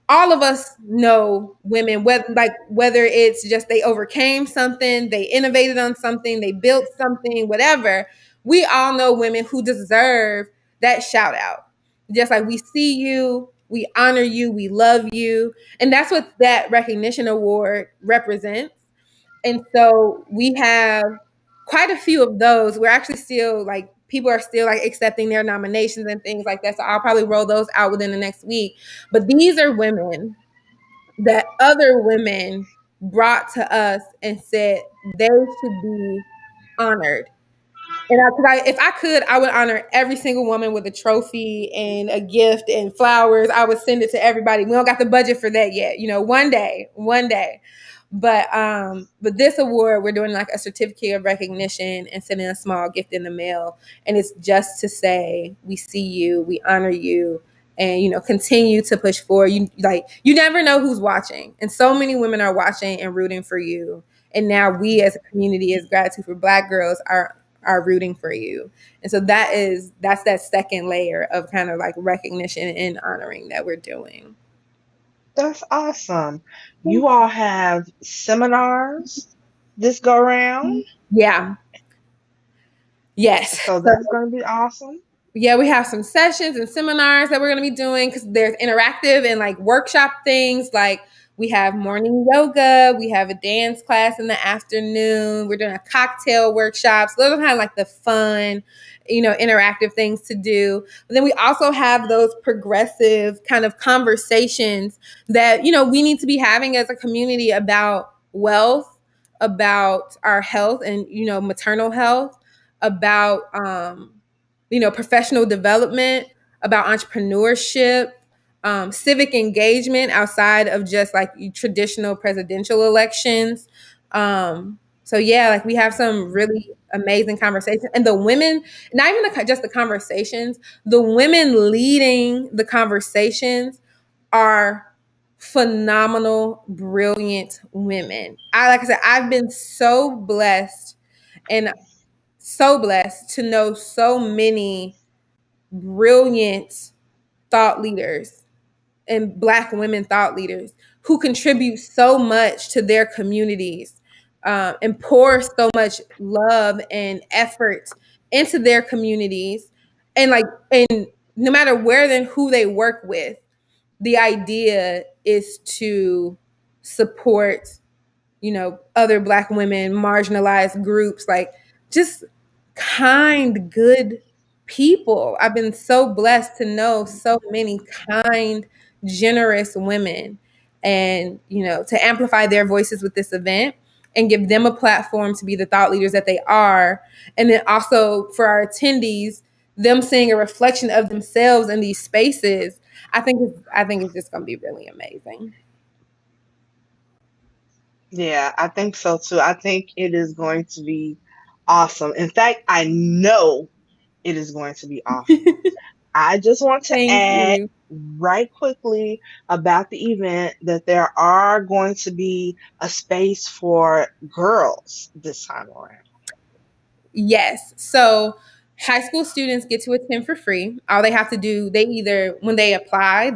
all of us know women, whether it's just they overcame something, they innovated on something, they built something, whatever. We all know women who deserve that shout out. Just like we see you, we honor you, we love you. And that's what that recognition award represents. And so we have quite a few of those. We're actually still like, people are still like accepting their nominations and things like that. So I'll probably roll those out within the next week. But these are women that other women brought to us and said they should be honored. And if I could, I would honor every single woman with a trophy and a gift and flowers. I would send it to everybody. We don't got the budget for that yet. One day, one day. But this award, we're doing like a certificate of recognition and sending a small gift in the mail. And it's just to say, we see you, we honor you, and continue to push forward. You never know who's watching. And so many women are watching and rooting for you. And now we as a community, as Gratitude for Black Girls, are rooting for you. And so that's that second layer of kind of like recognition and honoring that we're doing. That's awesome. You all have seminars this go round, Yeah. Yes. so So that's going to be awesome. yeah, we have some sessions and seminars that we're going to be doing because there's interactive and like workshop things. Like we have morning yoga, we have a dance class in the afternoon, we're doing a cocktail workshop. So those are kind of like the fun, interactive things to do. But then we also have those progressive kind of conversations that, we need to be having as a community about wealth, about our health and, maternal health, about, professional development, about entrepreneurship, civic engagement outside of just like traditional presidential elections. So yeah, like we have some really amazing conversations, and the women, not even just the conversations, the women leading the conversations are phenomenal, brilliant women. Like I said, I've been and so blessed to know so many brilliant thought leaders and Black women thought leaders who contribute so much to their communities, and pour so much love and effort into their communities. And no matter where then who they work with, the idea is to support other Black women, marginalized groups, like just kind, good people. I've been so blessed to know so many kind, generous women, and to amplify their voices with this event and give them a platform to be the thought leaders that they are. And then also for our attendees, them seeing a reflection of themselves in these spaces. I think it's just going to be really amazing. Yeah, I think so too. I think it is going to be awesome. In fact, I know it is going to be awesome. I just want to Thank add you. right quickly about the event that there are going to be a space for girls this time around. Yes. So high school students get to attend for free. All they have to do, they either when they apply,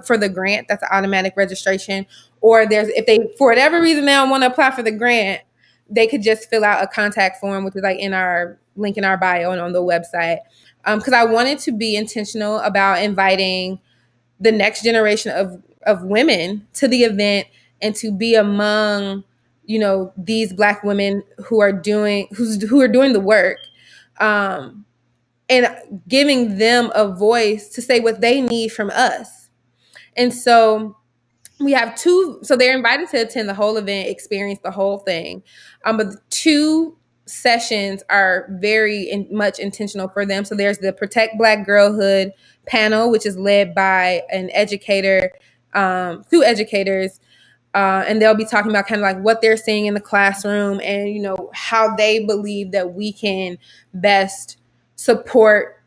for the grant, that's an automatic registration, or there's if they for whatever reason they don't want to apply for the grant, they could just fill out a contact form, which is like in our link in our bio and on the website. Because I wanted to be intentional about inviting the next generation of women to the event and to be among these Black women who are doing the work, um and giving them a voice to say what they need from us. And so we have two, so they're invited to attend the whole event, experience the whole thing. But two sessions are very much intentional for them. So there's the Protect Black Girlhood panel, which is led by an educator, two educators, and they'll be talking about kind of like what they're seeing in the classroom and how they believe that we can best support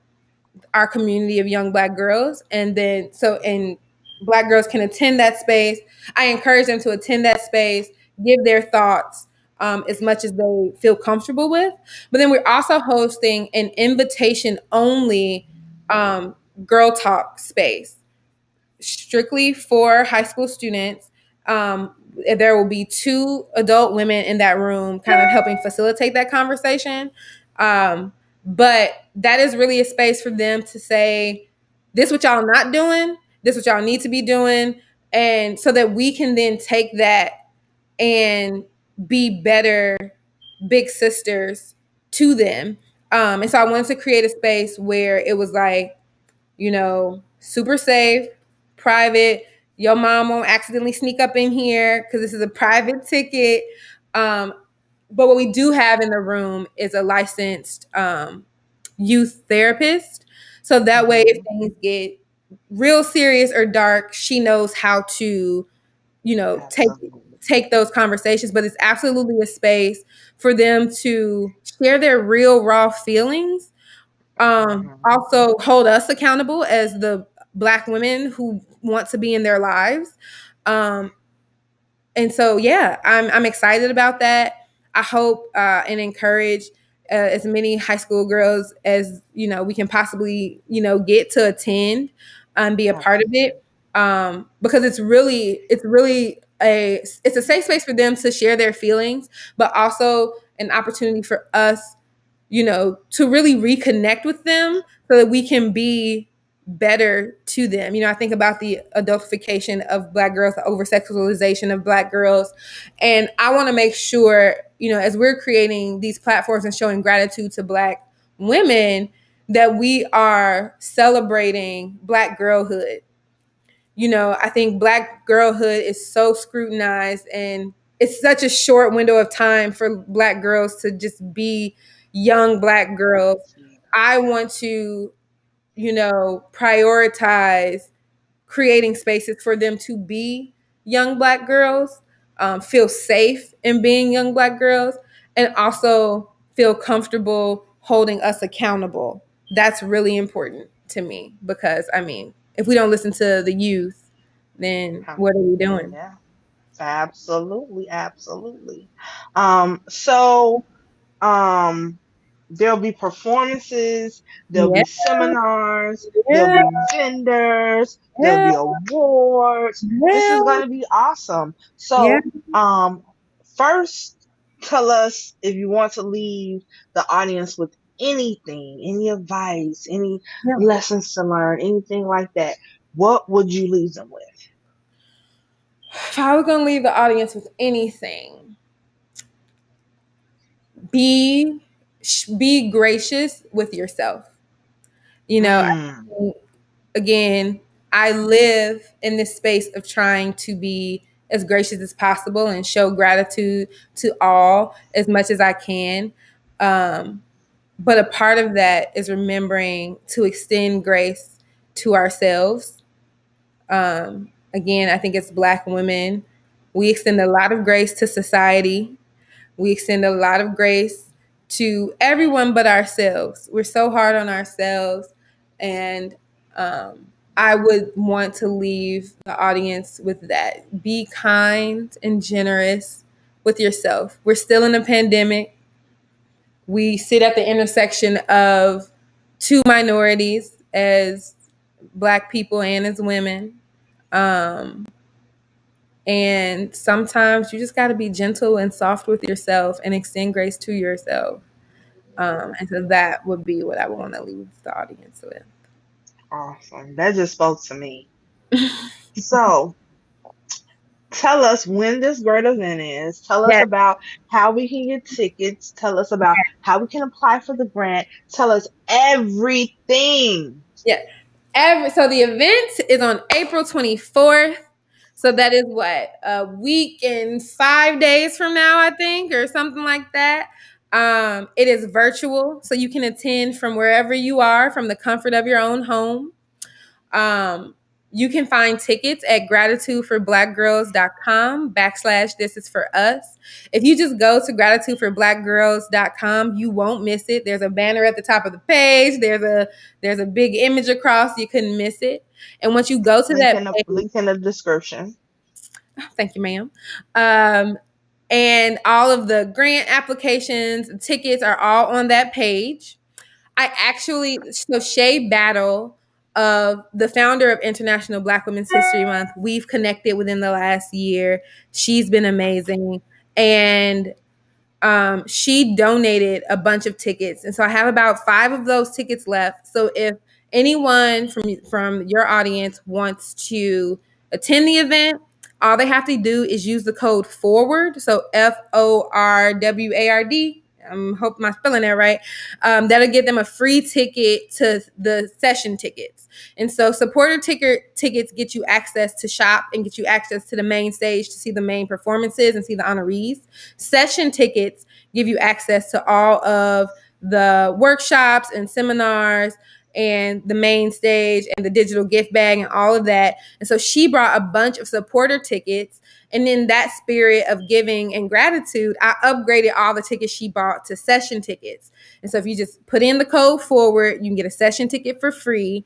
our community of young Black girls. And then and Black girls can attend that space. I encourage them to attend that space, give their thoughts, as much as they feel comfortable with. But then we're also hosting an invitation only, girl talk space strictly for high school students. There will be two adult women in that room kind of helping facilitate that conversation. But that is really a space for them to say, this what y'all not doing, this what y'all need to be doing. And so that we can then take that and be better big sisters to them. And so I wanted to create a space where it was like, super safe, private. Your mom won't accidentally sneak up in here because this is a private ticket. Um, but what we do have in the room is a licensed youth therapist. So that way, if Mhm. things get real serious or dark, she knows how to, take Absolutely. those conversations. But it's absolutely a space for them to share their real raw feelings, Mhm. also hold us accountable as the Black women who want to be in their lives. Um, and so, yeah, I'm excited about that. I hope and encourage as many high school girls as we can possibly get to attend and be a part of Absolutely. it, because it's a safe space for them to share their feelings, but also an opportunity for us to really reconnect with them so that we can be better to them. I think about the adultification of Black girls, the over sexualization of Black girls. And I want to make sure, as we're creating these platforms and showing gratitude to Black women, that we are celebrating Black girlhood. I think Black girlhood is so scrutinized, and it's such a short window of time for Black girls to just be young Black girls. Absolutely. I want to, prioritize creating spaces for them to be young Black girls, feel safe in being young Black girls, and also feel comfortable holding us accountable. That's really important to me because, if we don't listen to the youth, then Um, what are we doing? yeah. Absolutely. Absolutely. So um there'll be performances, there'll Yeah, be seminars, there'll yeah, be vendors, there'll yeah, be awards. This is yeah, going to be awesome. yeah, So first, tell us if you want to leave the audience with anything, any advice, any yeah. lessons to learn, anything like that. What would you leave them with? If I was gonna leave the audience with anything, be be gracious with yourself. Mm. Again, I live in this space of trying to be as gracious as possible and show gratitude to all as much as I can. Um, but a part of that is remembering to extend grace to ourselves. Again, I think it's Black women. We extend a lot of grace to society. We extend a lot of grace to everyone but ourselves. We're so hard on ourselves. And I would want to leave the audience with that. Be kind and generous with yourself. We're still in a pandemic. We sit at the intersection of two minorities as Black people and as women. Um, and sometimes you just got to be gentle and soft with yourself and extend grace to yourself. And so that would be what I would want to leave the audience with. Awesome. That just spoke to me. So, tell us when this great event is. Tell us Yeah, about how we can get tickets. Tell us about how we can apply for the grant. Tell us everything. yeah. So the event is on April 24th. So that is what, a week and 5 days from now, I think, or something like that. It is virtual, so you can attend from wherever you are, from the comfort of your own home. Um, you can find tickets at gratitudeforblackgirls.com/this is for us. If you just go to gratitudeforblackgirls.com, you won't miss it. There's a banner at the top of the page. There's a big image across. You couldn't miss it. And once you go to that page, Link in the description. thank you, ma'am. Um, and all of the grant applications, tickets are all on that page. So Shay Battle, of the founder of International Black Women's History Month, we've connected within the last year. She's been amazing. And she donated a bunch of tickets, and so I have about 5 of those tickets left. So if anyone from your audience wants to attend the event, all they have to do is use the code forward. So FORWARD. Hope my spelling that right. That'll get them a free ticket to the session tickets. And so supporter tickets get you access to shop and get you access to the main stage to see the main performances and see the honorees. Session tickets give you access to all of the workshops and seminars and the main stage and the digital gift bag and all of that. And so she brought a bunch of supporter tickets. And in that spirit of giving and gratitude, I upgraded all the tickets she bought to session tickets. And so if you just put in the code forward, you can get a session ticket for free.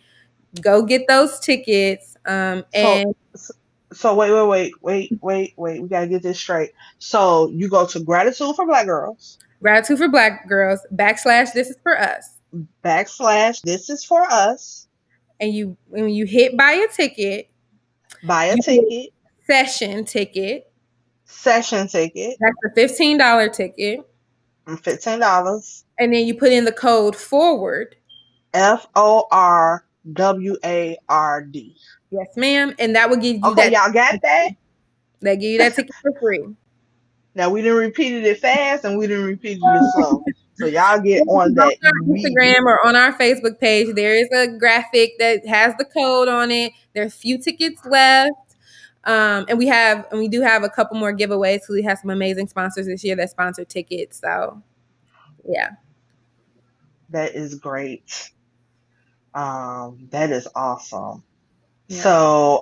Go get those tickets. So And so wait. We gotta get this straight. So you go to Gratitude for Black Girls Gratitude for Black Girls /this is for us. /this is for us. And when you hit buy a ticket, Buy a you get ticket, session ticket. session ticket, That's a $15 ticket. and $15. And then you put in the code forward. FORWARD. Yes, ma'am. And that will give you Okay, that. y'all got that? They give you that ticket for free. Now we didn't repeat it fast and we didn't repeat it slow. So y'all get on that On our Instagram immediately. or on our Facebook page, there is a graphic that has the code on it. There's a few tickets left. And we do have a couple more giveaways. So we have some amazing sponsors this year that sponsor tickets. So yeah. That is great. That is awesome. Yeah. So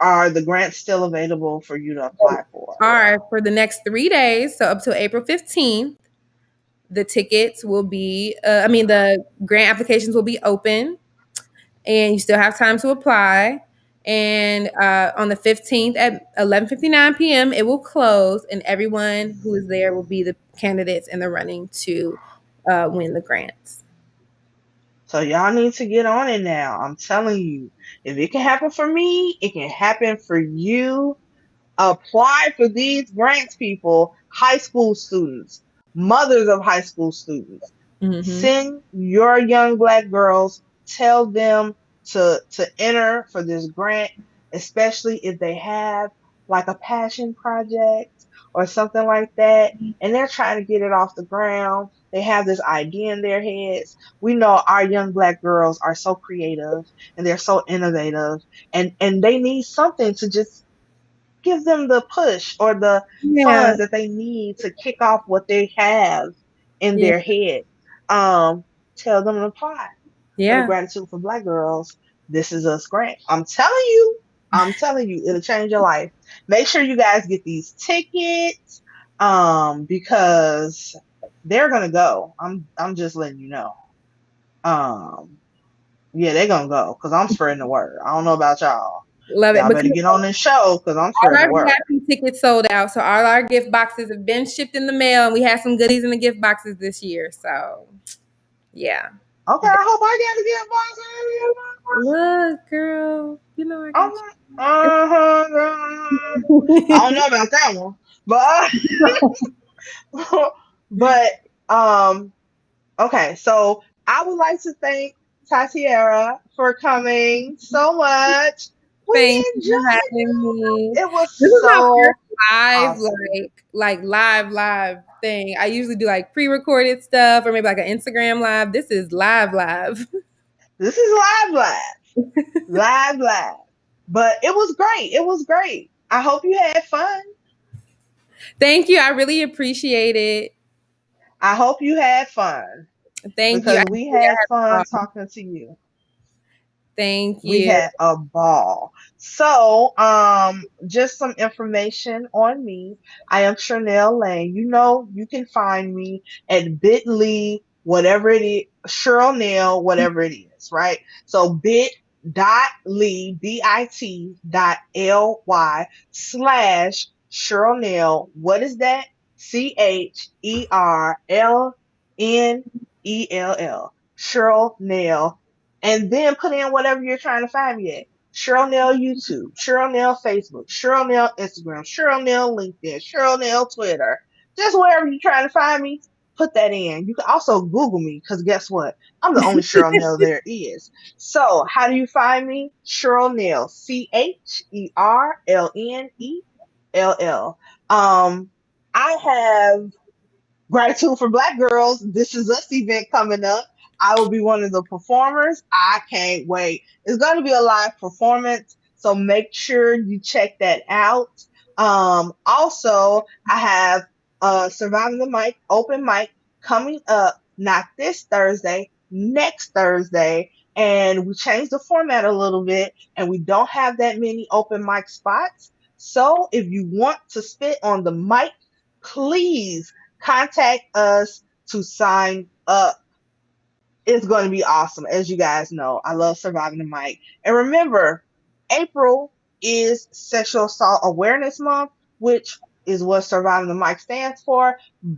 are the grants still available for you to apply for? All right, for the next 3 days, so up to April 15th, the tickets will be, the grant applications will be open, and you still have time to apply. And on the 15th at 11:59 p.m., it will close, and everyone who is there will be the candidates in the running to win the grants. So y'all need to get on it now. I'm telling you, if it can happen for me, it can happen for you. Apply for these grants, people. High school students, mothers of high school students. Mm-hmm. Send your young Black girls, tell them to enter for this grant, especially if they have like a passion project or something like that, and they're trying to get it off the ground. They have this idea in their heads. We know our young Black girls are so creative and they're so innovative, and they need something to just give them the push or the funds that they need to kick off what they have in their head. Tell them to apply for the Gratitude for Black Girls. This is us grant. I'm telling you, it'll change your life. Make sure you guys get these tickets, because they're gonna go. I'm just letting you know. Yeah, they're gonna go because I'm spreading the word. I don't know about y'all. Love it. Y'all better get on this show because I'm all spreading our the word. VIP tickets sold out, so all our gift boxes have been shipped in the mail, and we had some goodies in the gift boxes this year. So, yeah. Okay, I hope I get a gift box. Look, girl, you know I got you. I don't know about that one, but okay. So I would like to thank Tatyerra for coming so much. Thank We you for enjoyed having me. it. It was This is my so first live, awesome. like live thing. I usually do like pre-recorded stuff or maybe like an Instagram live. This is live. This is live. But it was great. It was great. I hope you had fun. Thank you. I really appreciate it. I hope you had fun Thank you. I because we did. I had had fun fun. talking to you. Thank We you. had a ball. So, just some information on me. I am Cherlnell Lane. You know, you can find me at bit.ly, whatever it is, Cherlnell, whatever it is, right? So bit.ly, bit.ly/Cherlnell. What is that? Cherlnell. Cherlnell, and then put in whatever you're trying to find me at. Cherlnell YouTube, Cherlnell Facebook, Cherlnell Instagram, Cherlnell LinkedIn, Cherlnell Twitter. Just wherever you're trying to find me, put that in. You can also Google me because guess what? I'm the only Cherlnell there is. So how do you find me? Cherlnell, Cherlnell. I have Gratitude for Black Girls. This is Us event coming up. I will be one of the performers. I can't wait. It's going to be a live performance, so make sure you check that out. Also, I have Surviving the Mic open mic coming up, not this Thursday, next Thursday. And we changed the format a little bit, and we don't have that many open mic spots. So if you want to spit on the mic, please contact us to sign up. It's going to be awesome. As you guys know, I love Surviving the Mic. And remember, April is Sexual Assault Awareness Month, which is what Surviving the Mic stands for.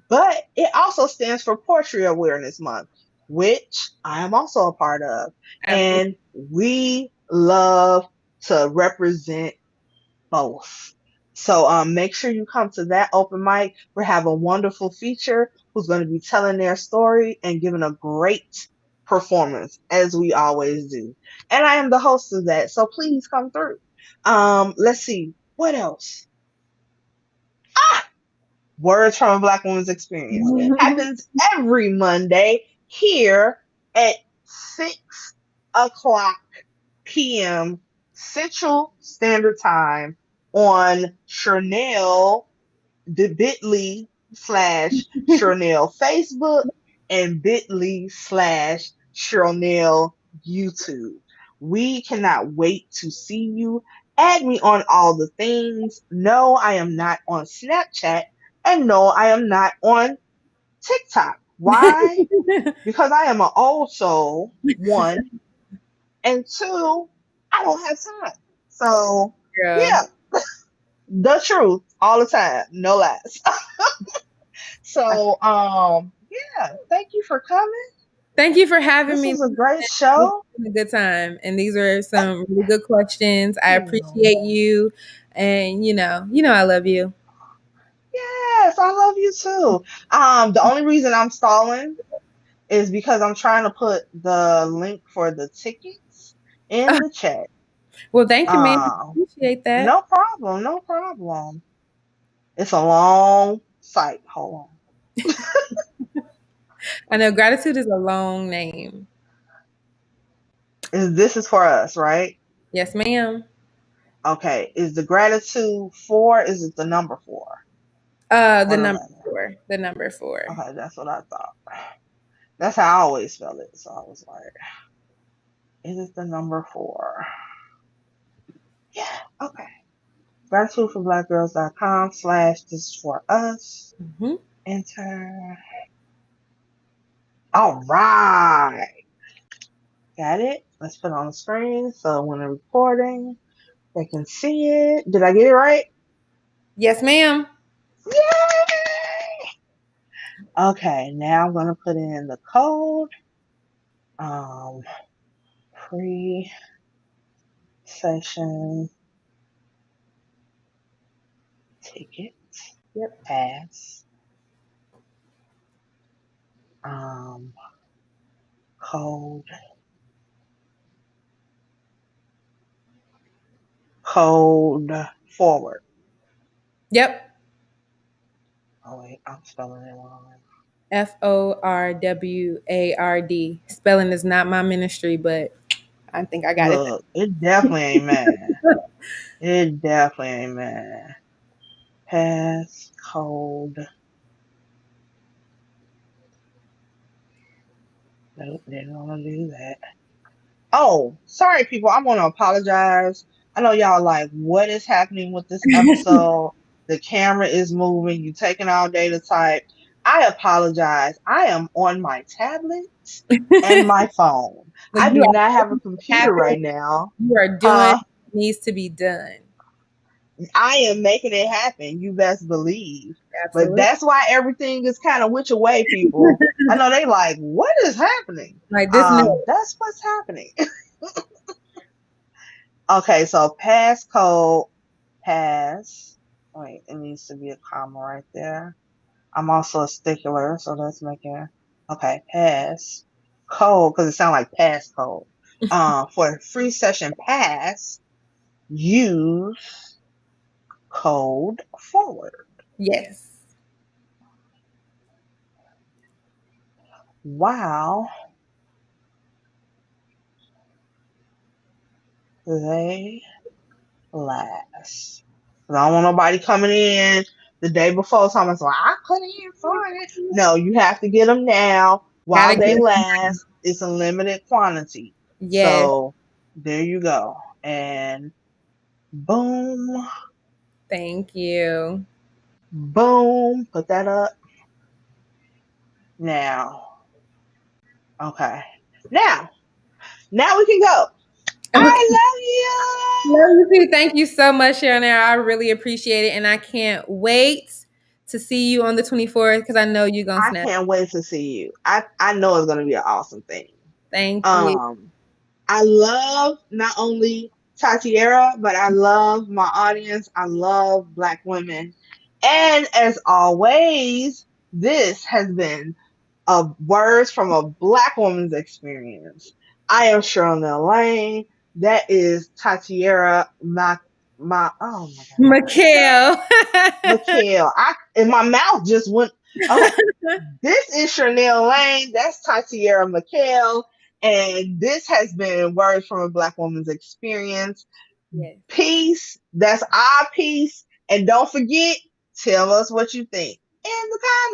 But it also stands for Poetry Awareness Month, which I am also a part of. Absolutely. And we love to represent both. So make sure you come to that open mic. We have a wonderful feature who's going to be telling their story and giving a great performance as we always do. And I am the host of that. So please come through. Let's see. What else? Ah, Words from a Black Woman's Experience happens every Monday here at 6 o'clock p.m. Central Standard Time on Cherlnell, the bit.ly/Cherlnell Facebook and bit.ly/Cherlnell YouTube. We cannot wait to see you. Add me on all the things. No, I am not on Snapchat. And no, I am not on TikTok. Why? Because I am an old soul, one, and two, I don't have time. So, Girl. yeah, the truth all the time, no lies. So, yeah, thank you for coming. Thank you for having This me. was a great It's show. been a good time. And these were some really good questions. I Thank you. appreciate you. And I love you. Yes, I love you too. The only reason I'm stalling is because I'm trying to put the link for the tickets in the chat. Well, thank you, ma'am. Um, Appreciate that. no problem, no problem. It's a long site. Hold I know gratitude is a long name. on. This is for us, right? Yes, ma'am. Okay. Is the gratitude four? Is it the number four The or the number letter? four. The number four. Okay, that's what I thought. That's how I always spell it. So I was like, is it the number four? Yeah. Okay. Gratitudeforblackgirls.com/this for us. Hmm. Enter. All right. Got it. Let's put it on the screen so when they're recording, they can see it. Did I get it right? Yes, ma'am. Yay! Okay, now I'm gonna put in the code. Um, pre-session ticket Yep. pass. Um, code code forward. Yep. Oh wait, I'm spelling it wrong. FORWARD. Spelling is not my ministry, but I think I got it. Look, it definitely ain't mad. It definitely ain't mad. Pass code Nope, didn't want to do that. Oh, sorry, people. I want to apologize. I know y'all like, what is happening with this episode? The camera is moving. You taking all day to type. I apologize. I am on my tablet and my phone. Like I you do are not have a making it computer happen. right now. You are doing Huh? what needs to be done. I am making it happen. You best believe. But Absolutely. that's why everything is kind of which away, people. I know they like, what is happening? Like this new. That's what's happening. Okay, so passcode pass. Wait, it needs to be a comma right there. I'm also a stickler, so let's make it okay. Pass code because it sounds like passcode. For free session pass, use code forward. Yes. While they last. 'Cause I don't want nobody coming in the day before talking so I couldn't find it. No, you have to get them now Gotta while get they it. last. It's a limited quantity. Yes. So there you go. And boom, Thank you. boom, put that up now. Okay. Now, now we can go. Okay. I Love you too. Thank you so much, Cherlnell. I really appreciate it. And I can't wait to see you on the 24th because I know you're going to I snap. can't wait to see you. I know it's gonna be an awesome thing. Thank you. Um I love not only Tatyerra, but I love my audience. I love Black women. And as always, this has been words from a Black woman's experience. I am Cherlnell Lane. That is Tatyerra oh my Mikell. God. Mikell. And my mouth just went okay. This is Cherlnell Lane. That's Tatyerra Mikell. And this has been Words from a Black Woman's Experience. Yes. Peace. That's our peace. And don't forget, tell us what you think in the comments.